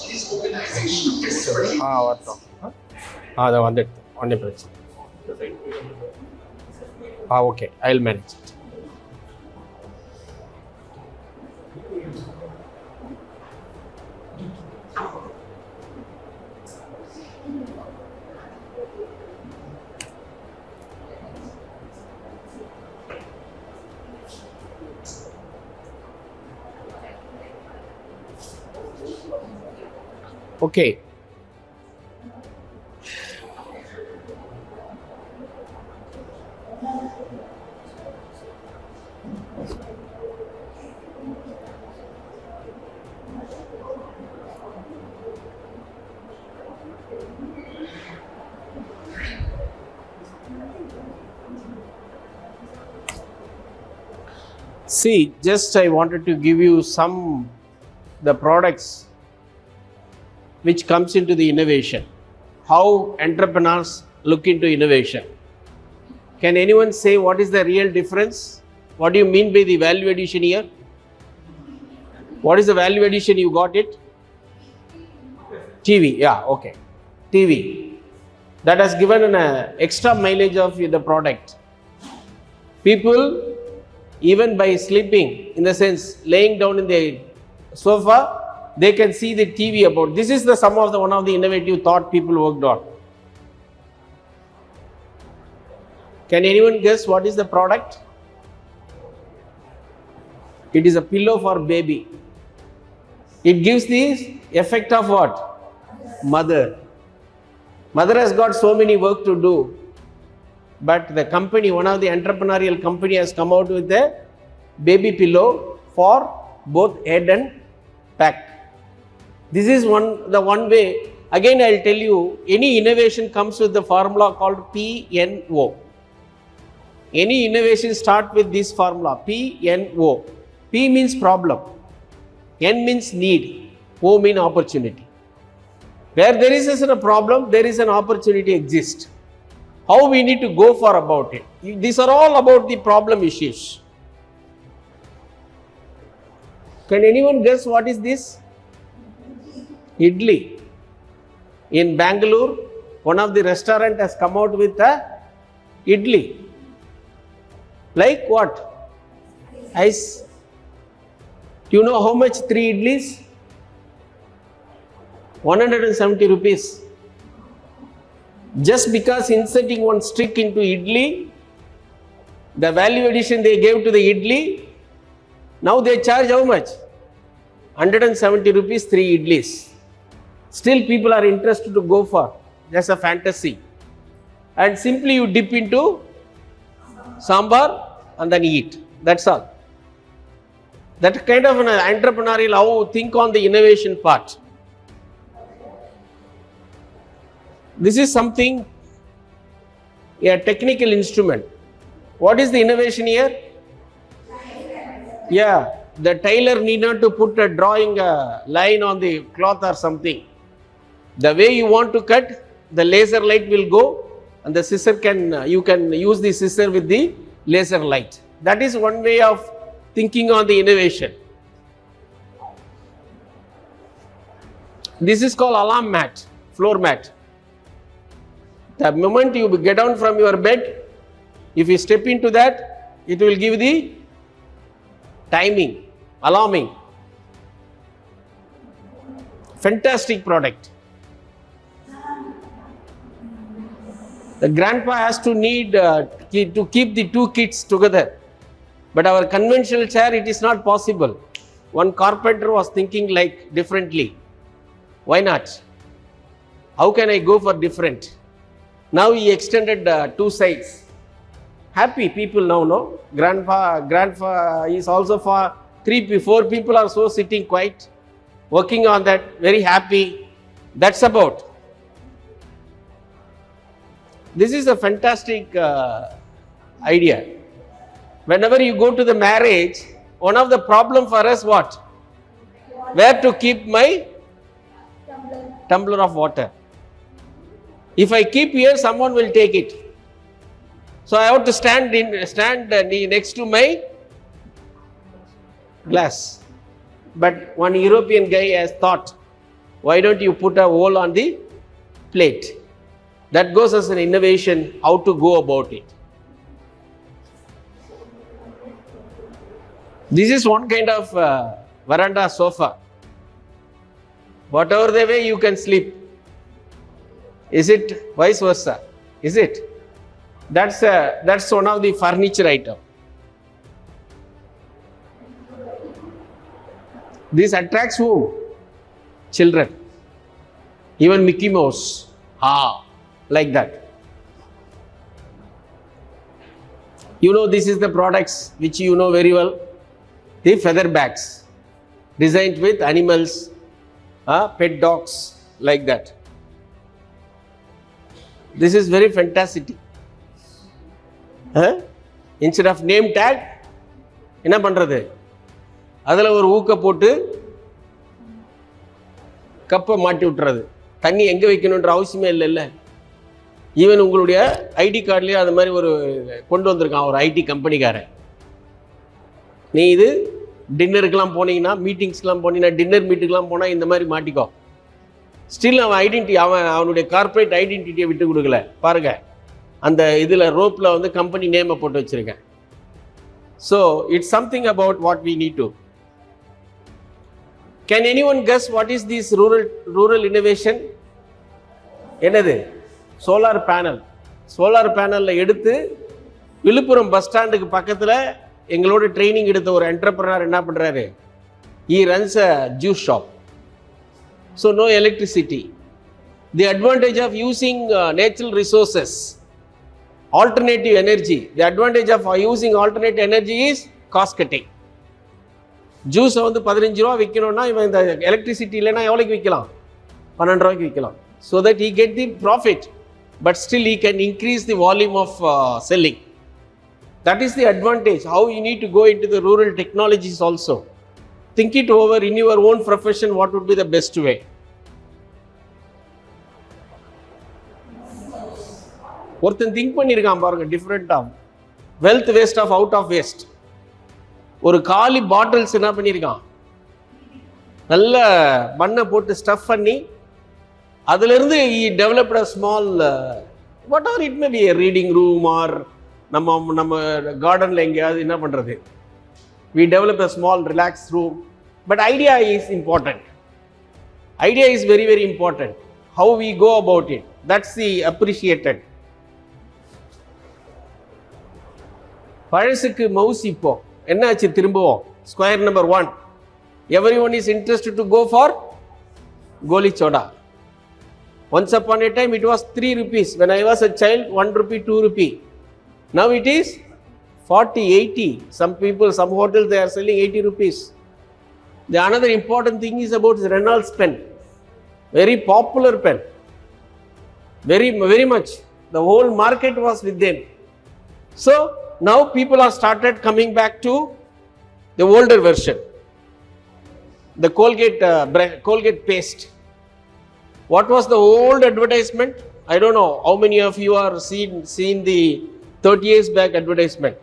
His organization desperately வரட்டும் அதை வந்துடுது ஒன்றும் பிரச்சனை okay I will manage it Okay. See, just I wanted to give you the products which comes into the innovation, how entrepreneurs look into innovation. Can anyone say what is the real difference? What do you mean by the value addition here? What is the value addition? You got it? TV, yeah, okay. TV. That has given an extra mileage of the product. People, even by sleeping, in the sense laying down in the sofa, they can see the TV about. This is one of the innovative thought people worked on. Can anyone guess what is the product? It is a pillow for baby. It gives the effect of what? Mother. Mother has got so many work to do, but the company, one of the entrepreneurial company, has come out with a baby pillow for both head and back. This is the one way. Again, I will tell you, any innovation comes with the formula called PNO. Any innovation start with this formula, PNO. P means problem, N means need, O means opportunity. Where there is a problem, there is an opportunity exists. How we need to go for about it. These are all about the problem issues. Can anyone guess what is this? Idli. In Bangalore, one of the restaurant has come out with a idli. Like what? Ice. Do you know how much 3 idlis? 170 rupees. Just because inserting one stick into idli, the value addition they gave to the idli, now they charge how much? 170 rupees, 3 idlis. Still people are interested to go for. Just a fantasy. And simply you dip into sambar and then eat. That's all. That kind of an entrepreneurial, how think on the innovation part. This is something, a technical instrument. What is the innovation here? Yeah, the tailor need not to put a drawing line on the cloth or something. The way you want to cut, the laser light will go, and the scissor you can use the scissor with the laser light. That is one way of thinking on the innovation. This is called alarm mat, floor mat. The moment you get down from your bed, if you step into that, it will give the timing, alarming. Fantastic product. The grandpa has to need to keep the 2 kids together. But our conventional chair, it is not possible. One carpenter was thinking like differently. Why not? How can I go for different? Now he extended 2 sides. Happy people now, no? Grandpa is also for 4 people are so sitting quiet, working on that, very happy. That's about. This is a fantastic idea. Whenever you go to the marriage, one of the problem for us what? Where to keep my tumbler of water? If I keep here, someone will take it. So I have to stand next to my glass. But one European guy has thought, why don't you put a hole on the plate? That goes as an innovation, how to go about it. This is one kind of veranda sofa. Whatever the way you can sleep. Is it vice versa? Is it? That's one of the furniture item. This attracts who? Children. Even Mickey Mouse. Like that. You know, this is the products which you know very well. The feather bags. Designed with animals, pet dogs, like that. This is very fantastic. Instead of name tag, என்ன பண்றது? அதில் ஒரு ஊக்க போட்டு கப்பை மாட்டி விட்டுறது. தண்ணி எங்கே வைக்கணுன்ற அவசியமே இல்லைல்ல. ஈவன் உங்களுடைய ஐடி கார்டுலேயே அது மாதிரி ஒரு கொண்டு வந்திருக்கான் ஒரு ஐடி கம்பெனிக்காரன். நீ இது டின்னருக்கெலாம் போனீங்கன்னா, மீட்டிங்ஸ்க்கெலாம் போனீங்கன்னா, டின்னர் மீட்டுக்கெலாம் போனால் இந்த மாதிரி மாட்டிக்கோ. ஸ்டில் அவன் ஐடென்டிட்டி, அவனுடைய கார்பரேட் ஐடென்டிட்டியை விட்டு கொடுக்கல. பாருங்க, அந்த இதில் ரோப்பில் வந்து கம்பெனி நேமை போட்டு வச்சுருக்கேன். So it's something about what we need to. Can any one guess what is this rural innovation? என்னது? Solar panel. சோலார் பேனலில் எடுத்து விழுப்புரம் பஸ் ஸ்டாண்டுக்கு பக்கத்தில் எங்களோட ட்ரைனிங் எடுத்த ஒரு என்டர்பிரனர் என்ன பண்ணுறாரு? he runs a juice shop. So no electricity. The advantage of using natural resources, alternative energy. The advantage of using alternate energy is cost cutting. ஜூஸை வந்து 15 ரூபா விற்கணும்னா இவன் இந்த எலக்ட்ரிசிட்டி இல்லைன்னா எவ்வளோக்கு விற்கலாம்? 12 ரூபாய்க்கு விற்கலாம். So that he get the profit, but still he can increase the volume of selling. That is the advantage. How you need to go into the rural technologies also. Think it over in your own profession, what would be the best way. ஒருத்தன் think பண்ணியிருக்கான் பாருங்க, டிஃப்ரெண்டாக. Wealth waste of out of waste. ஒரு காலி bottles என்ன பண்ணியிருக்கான், நல்ல மண்ணை போட்டு ஸ்டஃப் பண்ணி அதிலிருந்து developed a small whatever it may be reading room or நம்ம கார்டனில் எங்கேயாவது என்ன பண்ணுறது, we develop a small relaxed room. But idea is important. Idea is very, very important. How we go about it, that's the appreciated. பழசுக்கு மவுஸ் இப்போ என்ன ஆச்சு? திரும்பவும் square number 1. Everyone is interested to go for goli choda. Once upon a time it was 3 rupees. When I was a child, 1 rupee, 2 rupee. Now it is 40, 80. Some people, some hotels, they are selling 80 rupees. The another important thing is about Reynolds pen. Very popular pen. Very, very much. The whole market was with them. So now people are started coming back to the older version. The Colgate paste. What was the old advertisement? I don't know how many of you are seen the 30 years back advertisement.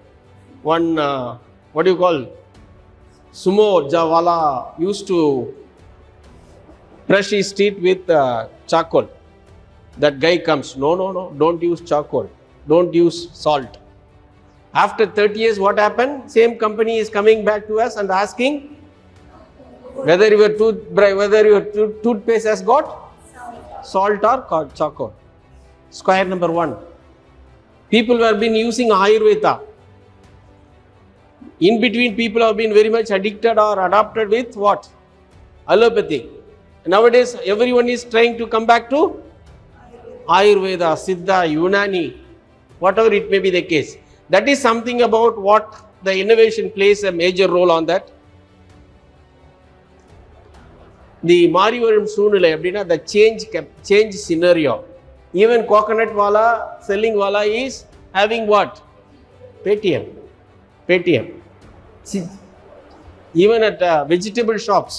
One, what do you call, Sumo Jawala used to brush his teeth with charcoal. That guy comes, no, don't use charcoal, don't use salt. After 30 years, what happened? Same company is coming back to us and asking whether your toothpaste has got salt or charcoal. Square number 1. People have been using Ayurveda. In between, people have been very much addicted or adopted with what? Allopathy. Nowadays, everyone is trying to come back to Ayurveda, Siddha, Unani, whatever it may be the case. That is something about what the innovation plays a major role on that. The Marivaram Soonilai அப்படினா the change scenario. Even coconut wala, selling wala is having what? Paytm. Even at vegetable shops,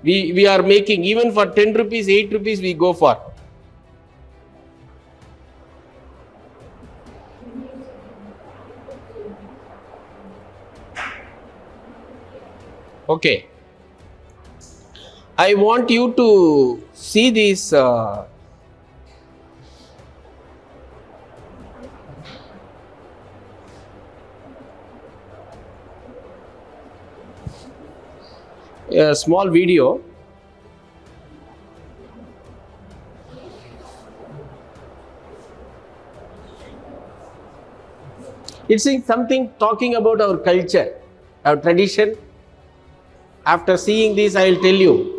we are making, even for 10 rupees, 8 rupees we go for. Okay. I want you to see these a small video. It's something talking about our culture, our tradition. After seeing this, I will tell you.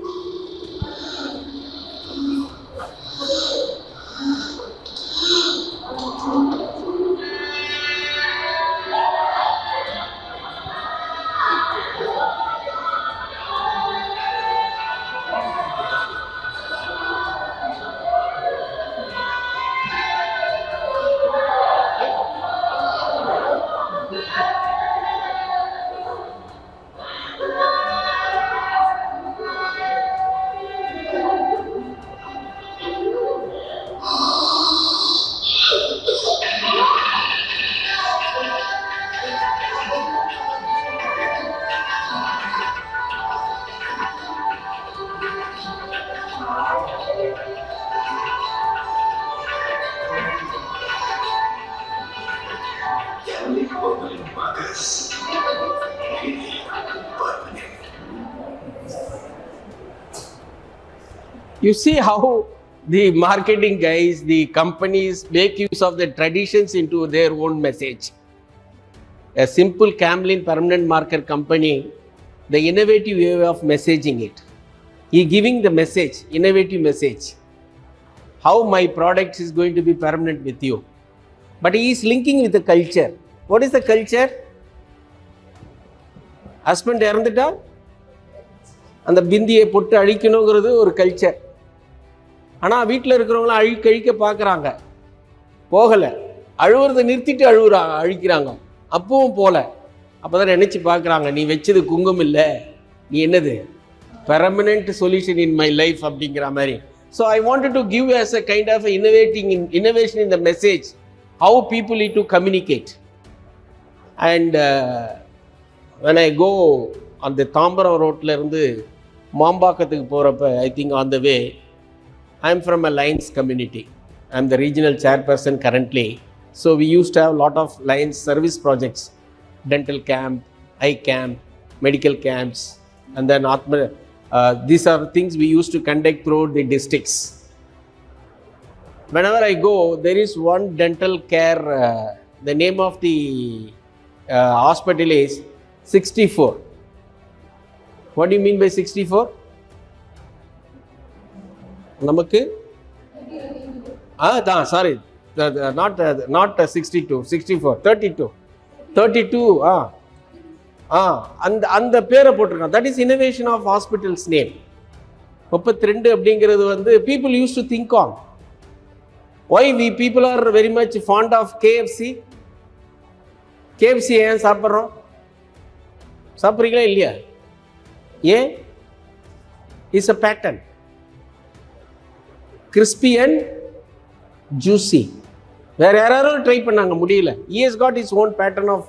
You see how the marketing guys, the companies make use of the traditions into their own message. A simple Camlin permanent marker company, the innovative way of messaging it. He giving the message, innovative message. How my product is going to be permanent with you. But he is linking with the culture. What is the culture? Husband இறந்துட்டா அந்த பிந்தியை போட்டு அழிக்கணுங்கிறது ஒரு culture. ஆனால் வீட்டில் இருக்கிறவங்களாம் அழிக்க பார்க்குறாங்க, போகலை. அழுவுறதை நிறுத்திட்டு அழிக்கிறாங்க, அப்பவும் போகல. அப்போ தான் நினச்சி பார்க்குறாங்க, நீ வச்சது குங்குமம் இல்லை, நீ என்னது permanent solution in my life அப்படிங்கிற மாதிரி. So I wanted to give as a kind of innovation in the message, how people need to communicate. And when I go on the Tambaram ரோட்டில் இருந்து மாம்பாக்கத்துக்கு போகிறப்ப, I think on the way, I am from a Lions community. I am the regional chairperson currently. So we used to have a lot of Lions service projects, dental camp, eye camp, medical camps, and then these are things we used to conduct throughout the districts. Whenever I go, there is one dental care, the name of the hospital is 64. What do you mean by 64? நமக்கு sorry, not 62, 64, 32 அந்த பேரை போட்டிருக்காங்க. That is innovation of hospital's name. 32 அப்படிங்கிறது வந்து people used to think on. Why we people are very much fond of KFC? KFC ஏன் சாப்பிட்றோம்? சாப்பிட்றீங்களா இல்லையா? ஏன்? It's a pattern. Crispy and juicy. வேற யாரும் ட்ரை பண்ணாங்க, முடியல. He has got his own pattern of,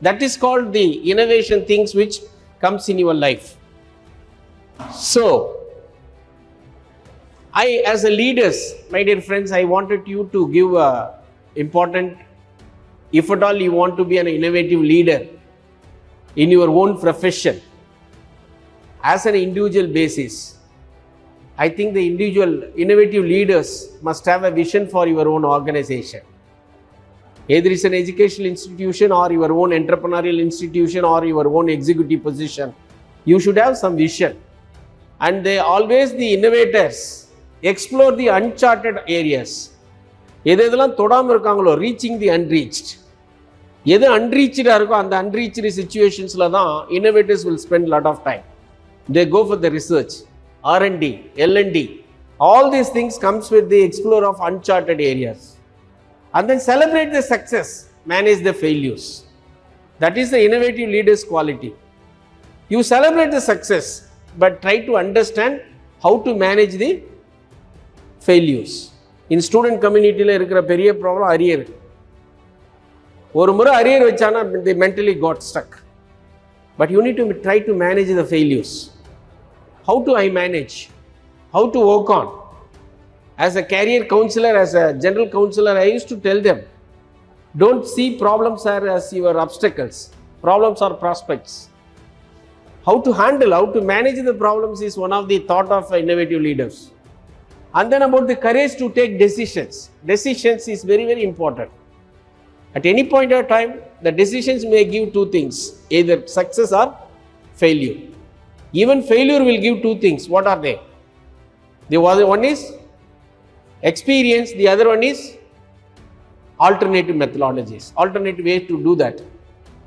that is called the innovation things which comes in your life. So I, as a leaders, my dear friends, I wanted you to give a important, if at all you want to be an innovative leader in your own profession, as an individual basis, I think the individual innovative leaders must have a vision for your own organization. Either it's an educational institution or your own entrepreneurial institution or your own executive position, you should have some vision. And they always, the innovators, explore the uncharted areas. எதெல்லாம் தொடாமல் இருக்காங்களோ, reaching the unreached. எது unreached-ஆ இருக்கோ அந்த unreached situationsல தான் innovators will spend a lot of time. They go for the research, R&D, L&D. All these things comes with the explore of uncharted areas. And then celebrate the success, manage the failures. That is the innovative leader's quality. You celebrate the success, but try to understand how to manage the failures. In student community la irukra periya problem arrear. ஒரு முறை arrear வச்சானா they mentally got stuck. But you need to try to manage the failures. how to I manage, how to work on. As a career counselor, as a general counselor, I used to tell them, don't see problems as your obstacles. Problems are prospects. How to handle, how to manage the problems is one of the thought of innovative leaders. And then about the courage to take decisions. Decisions is very, very important. At any point of time, the decisions may give two things, either success or failure. Even failure will give two things. What are they? The one is experience, the other one is alternative methodologies, alternative ways to do that.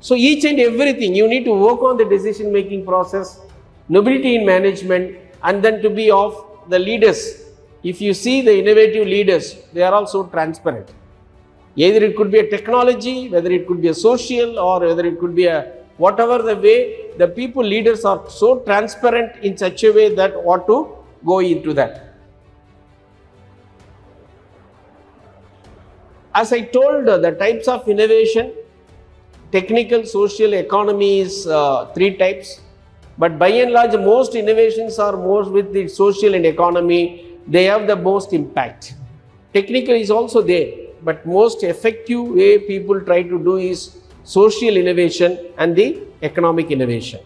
So each and everything, you need to work on the decision making process, nobility in management, and then to be of the leaders. If you see the innovative leaders, they are also transparent. Either it could be a technology, whether it could be a social, or whether it could be a whatever the way, the people leaders are so transparent in such a way that what to go into that. As I told, the types of innovation, technical, social, economy is three types. But by and large, most innovations are more with the social and economy. They have the most impact. Technical is also there, but most effective way people try to do is social innovation and the economic innovation.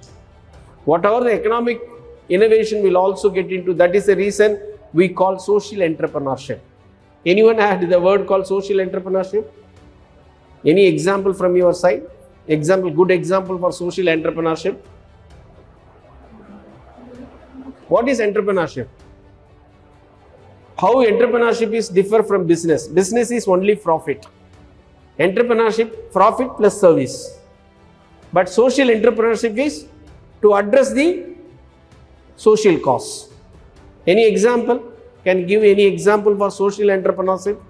Whatever the economic innovation will also get into, that is the reason we call social entrepreneurship. Anyone had the word called social entrepreneurship? Any example from your side? Good example for social entrepreneurship? What is entrepreneurship? How entrepreneurship is differ from business? Business is only profit. Entrepreneurship, profit plus service. But social entrepreneurship is to address the social cause. Any example? Can you give any example for social entrepreneurship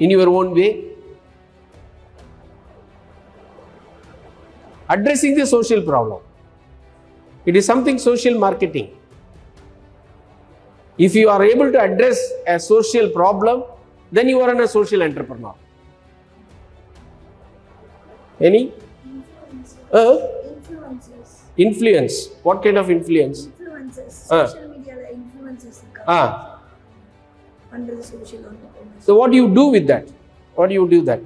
in your own way? Addressing the social problem. It is something social marketing. If you are able to address a social problem, then you are a social entrepreneur. Any? Influencers. Influence. What kind of influence? Influencers. Social media influencers under the social entrepreneurs. So what do you do with that? What do you do that?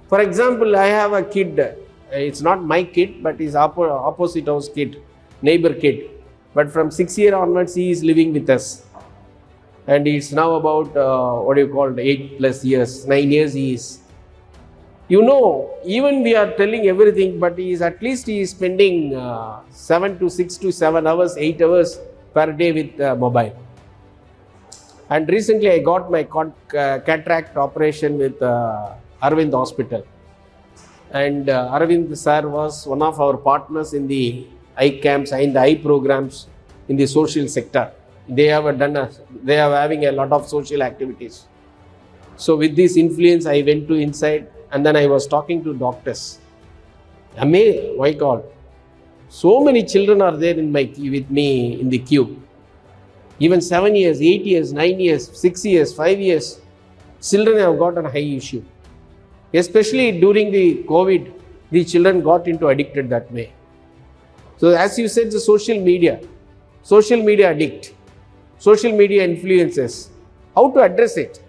For example, I have a kid. It's not my kid, but his opposite house kid, neighbor kid. But from 6 years onwards, he is living with us. And it's now about, 8+ years, 9 years he is. You know, even we are telling everything, but he is at least he is spending 6 to 7 hours, 8 hours per day with mobile. And recently I got my cataract operation with Arvind Hospital. And Arvind sir was one of our partners in the eye camps, in the eye programs in the social sector. They are having a lot of social activities. So with this influence, I went to inside and then I was talking to doctors. Amazing, my God. So many children are there with me in the queue. Even 7 years, 8 years, 9 years, 6 years, 5 years, children have got a high issue. Especially during the COVID, the children got into addicted that way. So as you said, the social media addict, social media influences, how to address it?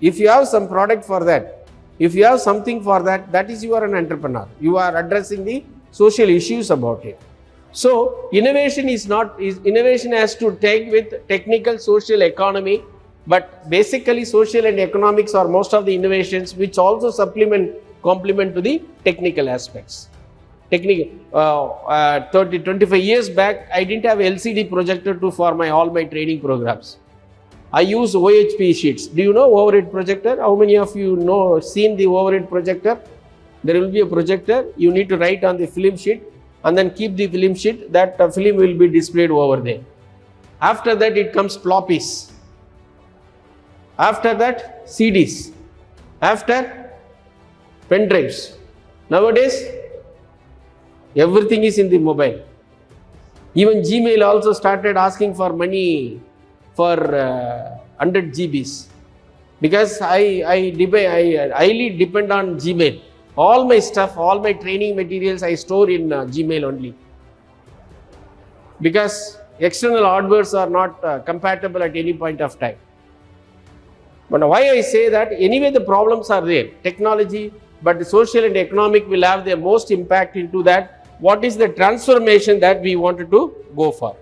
If you have some product for that, if you have something for that, that is you are an entrepreneur. You are addressing the social issues about it. So innovation innovation has to take with technical, social, economy, but basically social and economics are most of the innovations which also complement to the technical aspects. 25 years back, I didn't have LCD projector for all my training programs. I use OHP sheets. Do you know overhead projector? How many of you seen the overhead projector? There will be a projector. You need to write on the film sheet and then keep the film sheet. That film will be displayed over there. After that, it comes floppies. After that, CDs. After, pen drives. Nowadays, everything is in the mobile. Even Gmail also started asking for money for 100 GBs. Because I highly depend on Gmail. All my stuff, all my training materials I store in Gmail only. Because External hardwares are not compatible at any point of time. But why I say that, anyway the problems are there, technology, but the social and economic will have the most impact into that. What is the transformation that we wanted to go for?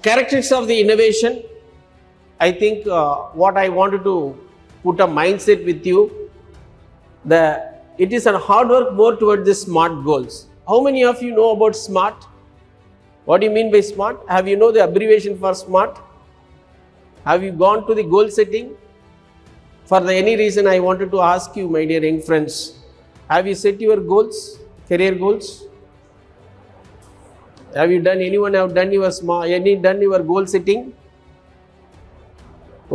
Characteristics of the innovation. I think what I wanted to put a mindset with you, it is a hard work more towards the SMART goals. How many of you know about SMART? What do you mean by SMART? Have you know the abbreviation for SMART? Have you gone to the goal setting? For any reason, I wanted to ask you, my dear young friends, have you set your goals, career goals? Have you done, anyone have done your goal setting?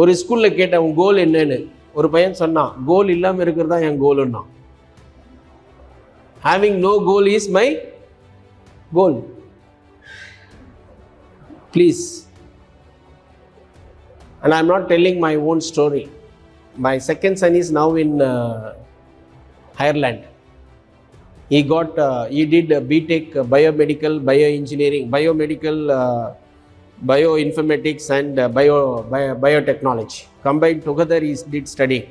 ஒரு ஸ்கூல்ல கேட்டேன் உன் கோல் என்னன்னு. ஒரு பையன் சொன்னான், கோல் இல்லாம இருக்கிறது தான் என் கோல்னா. Having no goal is my goal. Please. And I am not telling my own story. My second son is now in Ireland. He did BTech biomedical, bioengineering, bioinformatics and biotechnology. Combined together he did study.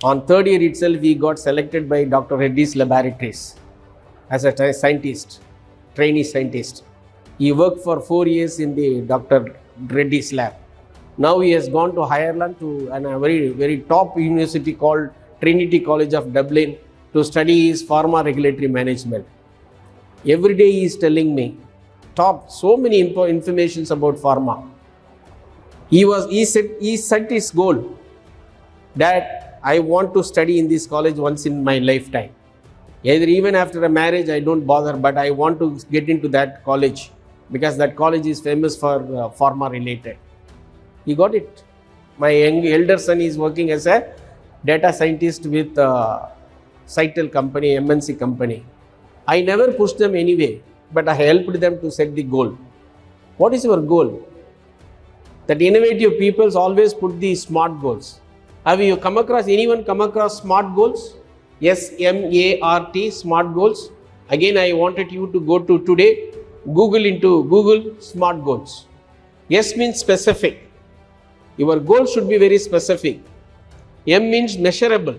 On third year itself he got selected by Dr. Reddy's laboratories as a scientist, trainee scientist. He worked for 4 years in the Dr. Reddy's lab. Now he has gone to Ireland to a very, very top university called Trinity College of Dublin to study his pharma regulatory management. Every day he is telling me so many informations about pharma. He set his goal that I want to study in this college once in my lifetime. Either even after a marriage I don't bother, but I want to get into that college because that college is famous for pharma related. He got it. My elder son is working as a data scientist with Cytel company, MNC company. I never pushed them anyway, but I helped them to set the goal. What is your goal? That innovative people always put the SMART goals. Have you anyone come across SMART goals? SMART, SMART goals. Again, I wanted you to go to today, Google SMART goals. S means specific. Your goal should be very specific. M means measurable.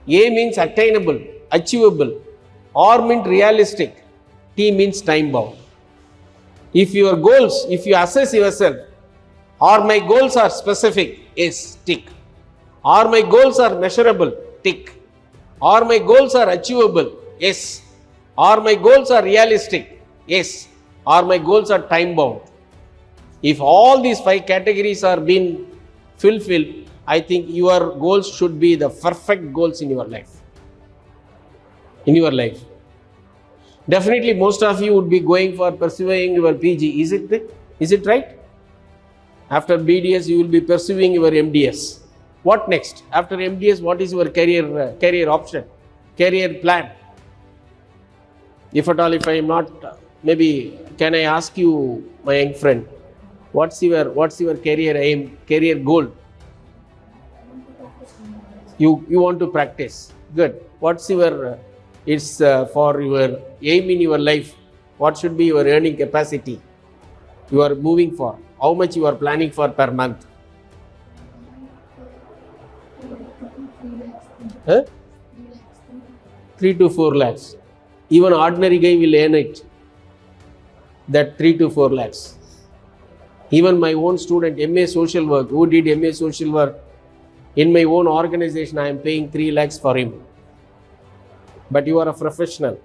A means attainable, achievable. R means realistic. T means time bound. If your goals, if you assess yourself, are my goals are specific? Yes, tick. Are my goals are measurable? Tick. Are my goals are achievable? Yes. Are my goals are realistic? Yes. Are my goals are time bound? If all these 5 categories are being fulfilled, I think your goals should be the perfect goals in your life. Definitely most of you would be going for pursuing your PG. Is it right? After BDS you will be pursuing your MDS. What next? After MDS, what is your career option, career plan? If at all, if I am not, maybe can I ask you, my young friend, what's your career aim, career goal? You want to practice. Good. What's your for your aim in your life? What should be your earning capacity you are moving for? How much you are planning for per month? 3 to 4 lakhs. Even ordinary guy will earn it. That 3 to 4 lakhs. Even my own student, MA Social Work, who did MA Social Work, in my own organization, I am paying 3 lakhs for him. But you are a professional.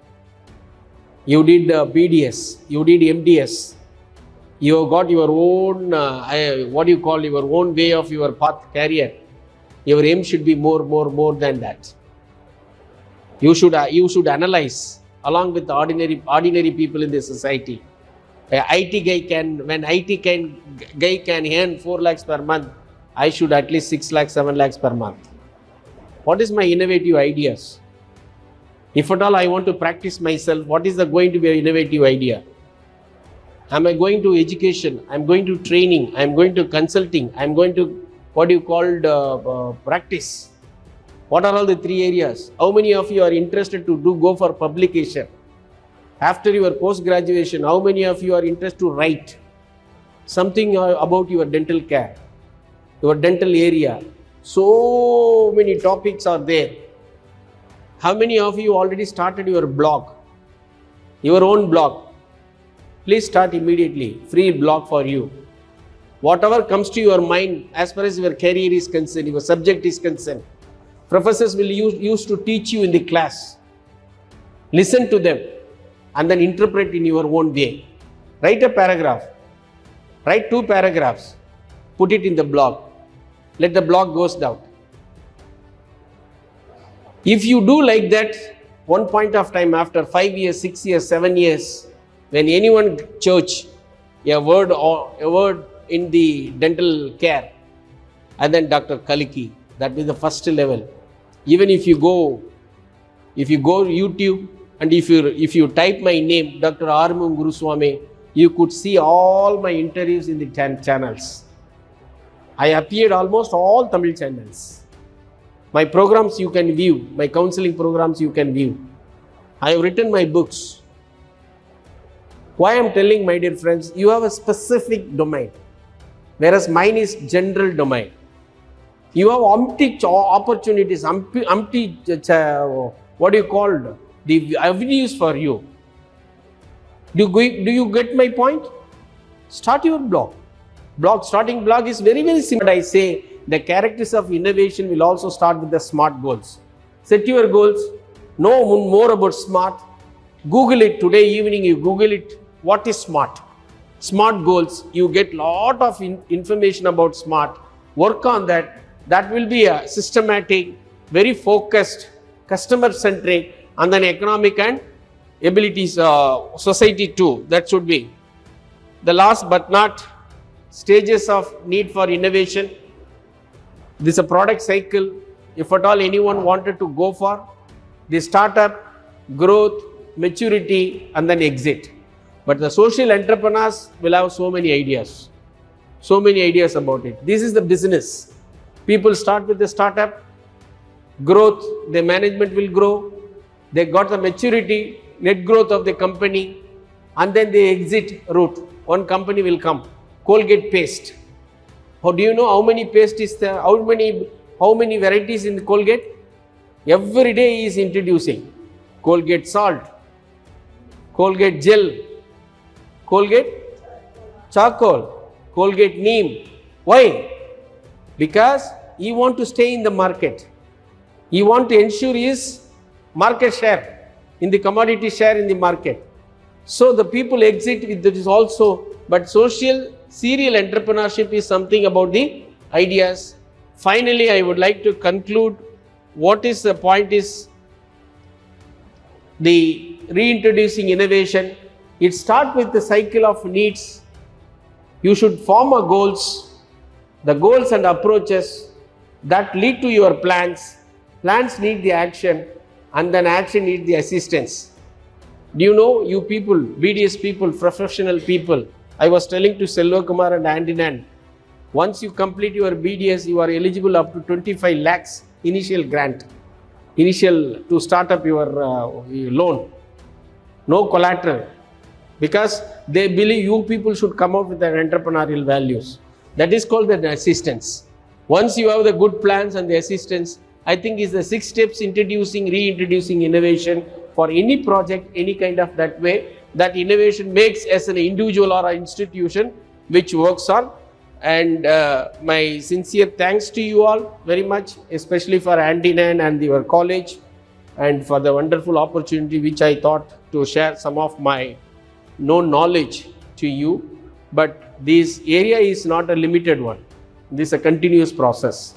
You did BDS, you did MDS. You have got your own, your own way of your path, career. Your aim should be more than that. You should analyze along with the ordinary people in the society. When IT guy can earn 4 lakhs per month, I should at least 6 lakhs, 7 lakhs per month. What is my innovative ideas? If at all I want to practice myself, what is going to be an innovative idea? Am I going to education? I am going to training. I am going to consulting. I am going to practice. What are all the 3 areas? How many of you are interested to go for publication? After your post-graduation, how many of you are interested to write something about your dental care, your dental area? So many topics are there. How many of you already started your blog, your own blog? Please start immediately. Free blog for you. Whatever comes to your mind as far as your career is concerned, your subject is concerned, professors will use to teach you in the class. Listen to them and then interpret in your own way. Write a paragraph. Write 2 paragraphs. Put it in the blog. Let the blog goes down. If you do like that, one point of time after 5 years, 6 years, 7 years, when anyone church a word in the dental care, and then Dr. Kaliki, that is the first level. Even if you go YouTube and if you type my name, Dr. Armum Guruswamy, you could see all my interviews in the channels. I appeared almost all Tamil channels. My programs you can view, my counseling programs you can view. I have written my books. Why I am telling, my dear friends, you have a specific domain, whereas mine is general domain. You have umpty opportunities, what do you call the avenues for you. Do you get my point? Start your blog. Starting blog is very, very simple. I say the characters of innovation will also start with the SMART goals. Set your goals. Know more about SMART. Google it today evening. You Google it. What is SMART? SMART goals. You get lot of information about SMART. Work on that. That will be a systematic, very focused, customer-centric, and then economic and abilities, society too. That should be. The last but not stages of need for innovation. This is a product cycle. If at all anyone wanted to go for the startup, growth, maturity, and then exit. But the social entrepreneurs will have so many ideas about it. This is the business. People start with the startup, growth, the management will grow, they got the maturity, net growth of the company, and then the exit route. One company will come, Colgate paste. How do you know how many paste is there? How many varieties in the Colgate? Every day he is introducing Colgate salt, Colgate gel, Colgate charcoal, Colgate neem. Why? Because he want to stay in the market. He want to ensure his market share, in the commodity share in the market. So the people exit with this also, but social serial entrepreneurship is something about the ideas. Finally, I would like to conclude what is the point is the reintroducing innovation. It starts with the cycle of needs. You should form a goals, the goals and approaches that lead to your plans. Plans need the action, and then action needs the assistance. Do you know, you people, BDS people, professional people, I was telling to Selva Kumar and Andy Nan, once you complete your BDS, you are eligible up to 25 lakhs initial grant, to start up your loan. No collateral, because they believe you people should come out with their entrepreneurial values. That is called the assistance. Once you have the good plans and the assistance, I think is the 6 steps reintroducing innovation for any project, any kind of that way, that innovation makes as an individual or an institution which works on. And my sincere thanks to you all very much, especially for Andy Nan and your college, and for the wonderful opportunity which I thought to share some of my known knowledge to you. But this area is not a limited one. This is a continuous process.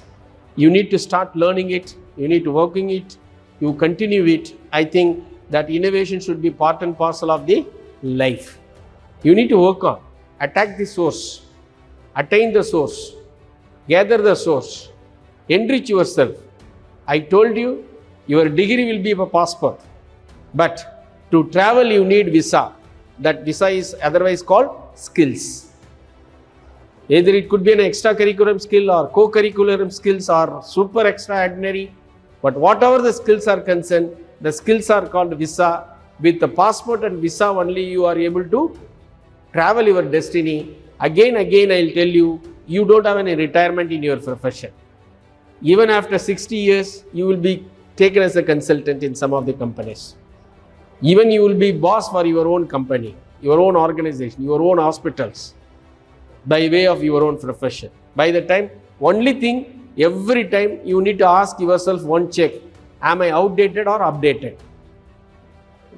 You need to start learning it, you need to working it, you continue it. I think that innovation should be part and parcel of the life. You need to work on, attack the source, attain the source, gather the source, enrich yourself. I told you, your degree will be a passport, but to travel you need visa. That visa is otherwise called skills. Either it could be an extracurricular skill or co-curricular skills or super extraordinary, but whatever the skills are concerned, the skills are called visa. With the passport and visa only you are able to travel your destiny. Again I'll tell you, you don't have any retirement in your profession. Even after 60 years, you will be taken as a consultant in some of the companies. Even you will be boss for your own company, your own organization, your own hospitals, by way of your own profession. By the time, only thing, every time you need to ask yourself one check, am I outdated or updated?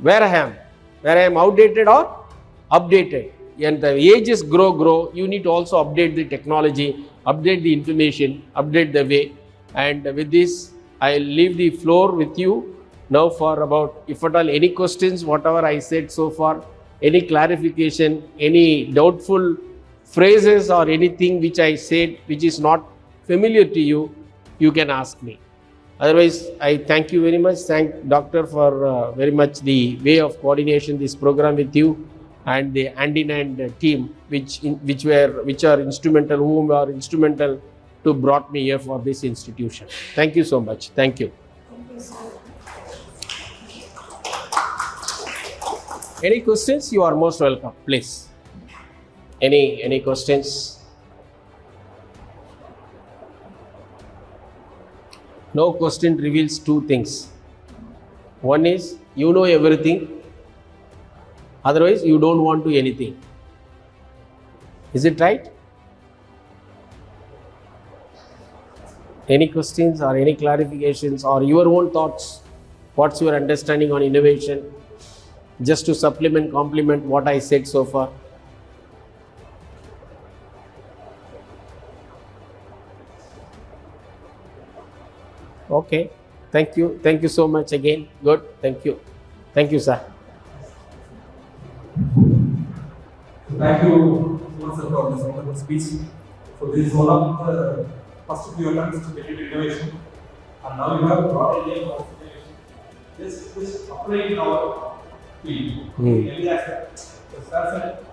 Where I am outdated or updated? And the ages grow, you need to also update the technology, update the information, update the way. And with this, I'll leave the floor with you now for about, if at all, any questions, whatever I said so far, any clarification, any doubtful phrases or anything which I said which is not familiar to you, you can ask me. Otherwise, I thank you very much. Thank Doctor for very much the way of coordination this program with you and the hand-in-hand team which are instrumental, whom are instrumental to brought me here for this institution. Thank you so much. Thank you. Thank you, sir. Any questions? You are most welcome. Please. Any questions? No question reveals two things. One is you know everything, otherwise you don't want to anything. Is it right? Any questions or any clarifications or your own thoughts? What's your understanding on innovation? Just to supplement, complement what I said so far. Okay. Thank you. Thank you so much again. Good. Thank you. Thank you, sir. Thank you, sir, for this wonderful speech. So this is one of the first few attempts to get into innovation, and now you have brought a name of innovation. This apply in our field. Every aspect. So, sir said,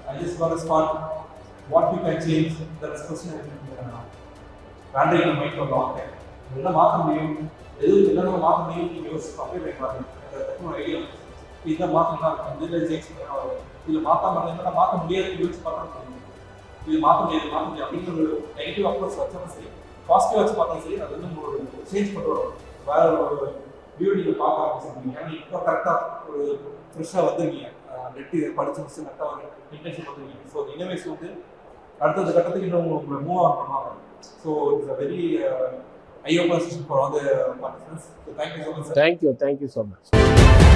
I just want to spot what we can change. That's question I think wandering in my mind for a long time. என்ன மாற்ற முடியும், என்னென்ன மாற்ற முடியும் நீங்கள் யோசிச்சு apply பண்ணி பாருங்க. அந்த ஐடியா இதை மாற்றலாம், இதில் சேஞ்ச் பண்ணலாம், இதில் மாற்றாம என்னென்ன மாற்ற முடியாது யோசிச்சு பார்த்தா இது மாற்ற முடியாது அப்படிங்கிற ஒரு நெகட்டிவ் அப்ரோச் வச்சாலும் சரி, பாசிட்டிவ் வச்சு பார்த்தாலும் சரி, அது வந்து ஒரு சேஞ்ச் பண்ணுற வேற ஒரு வியூ நீங்கள் பார்க்க ஆரம்பிச்சிருக்கீங்க. ஏன்னா இப்போ கரெக்டாக ஒரு ஃப்ரெஷ்ஷாக வந்துருக்கீங்க, நெட்டு படிச்சு முடிச்சு கரெக்டாக ஒரு இன்டர்ன்ஷிப் வந்துருக்கீங்க. ஸோ இனோவேஷன் வந்து அடுத்தது கட்டத்துக்கு இன்னும் உங்களை மூவ் ஆன் பண்ணுவாங்க. So it's a very eye-opener session for all the participants. So thank you so much, sir. Thank you so much.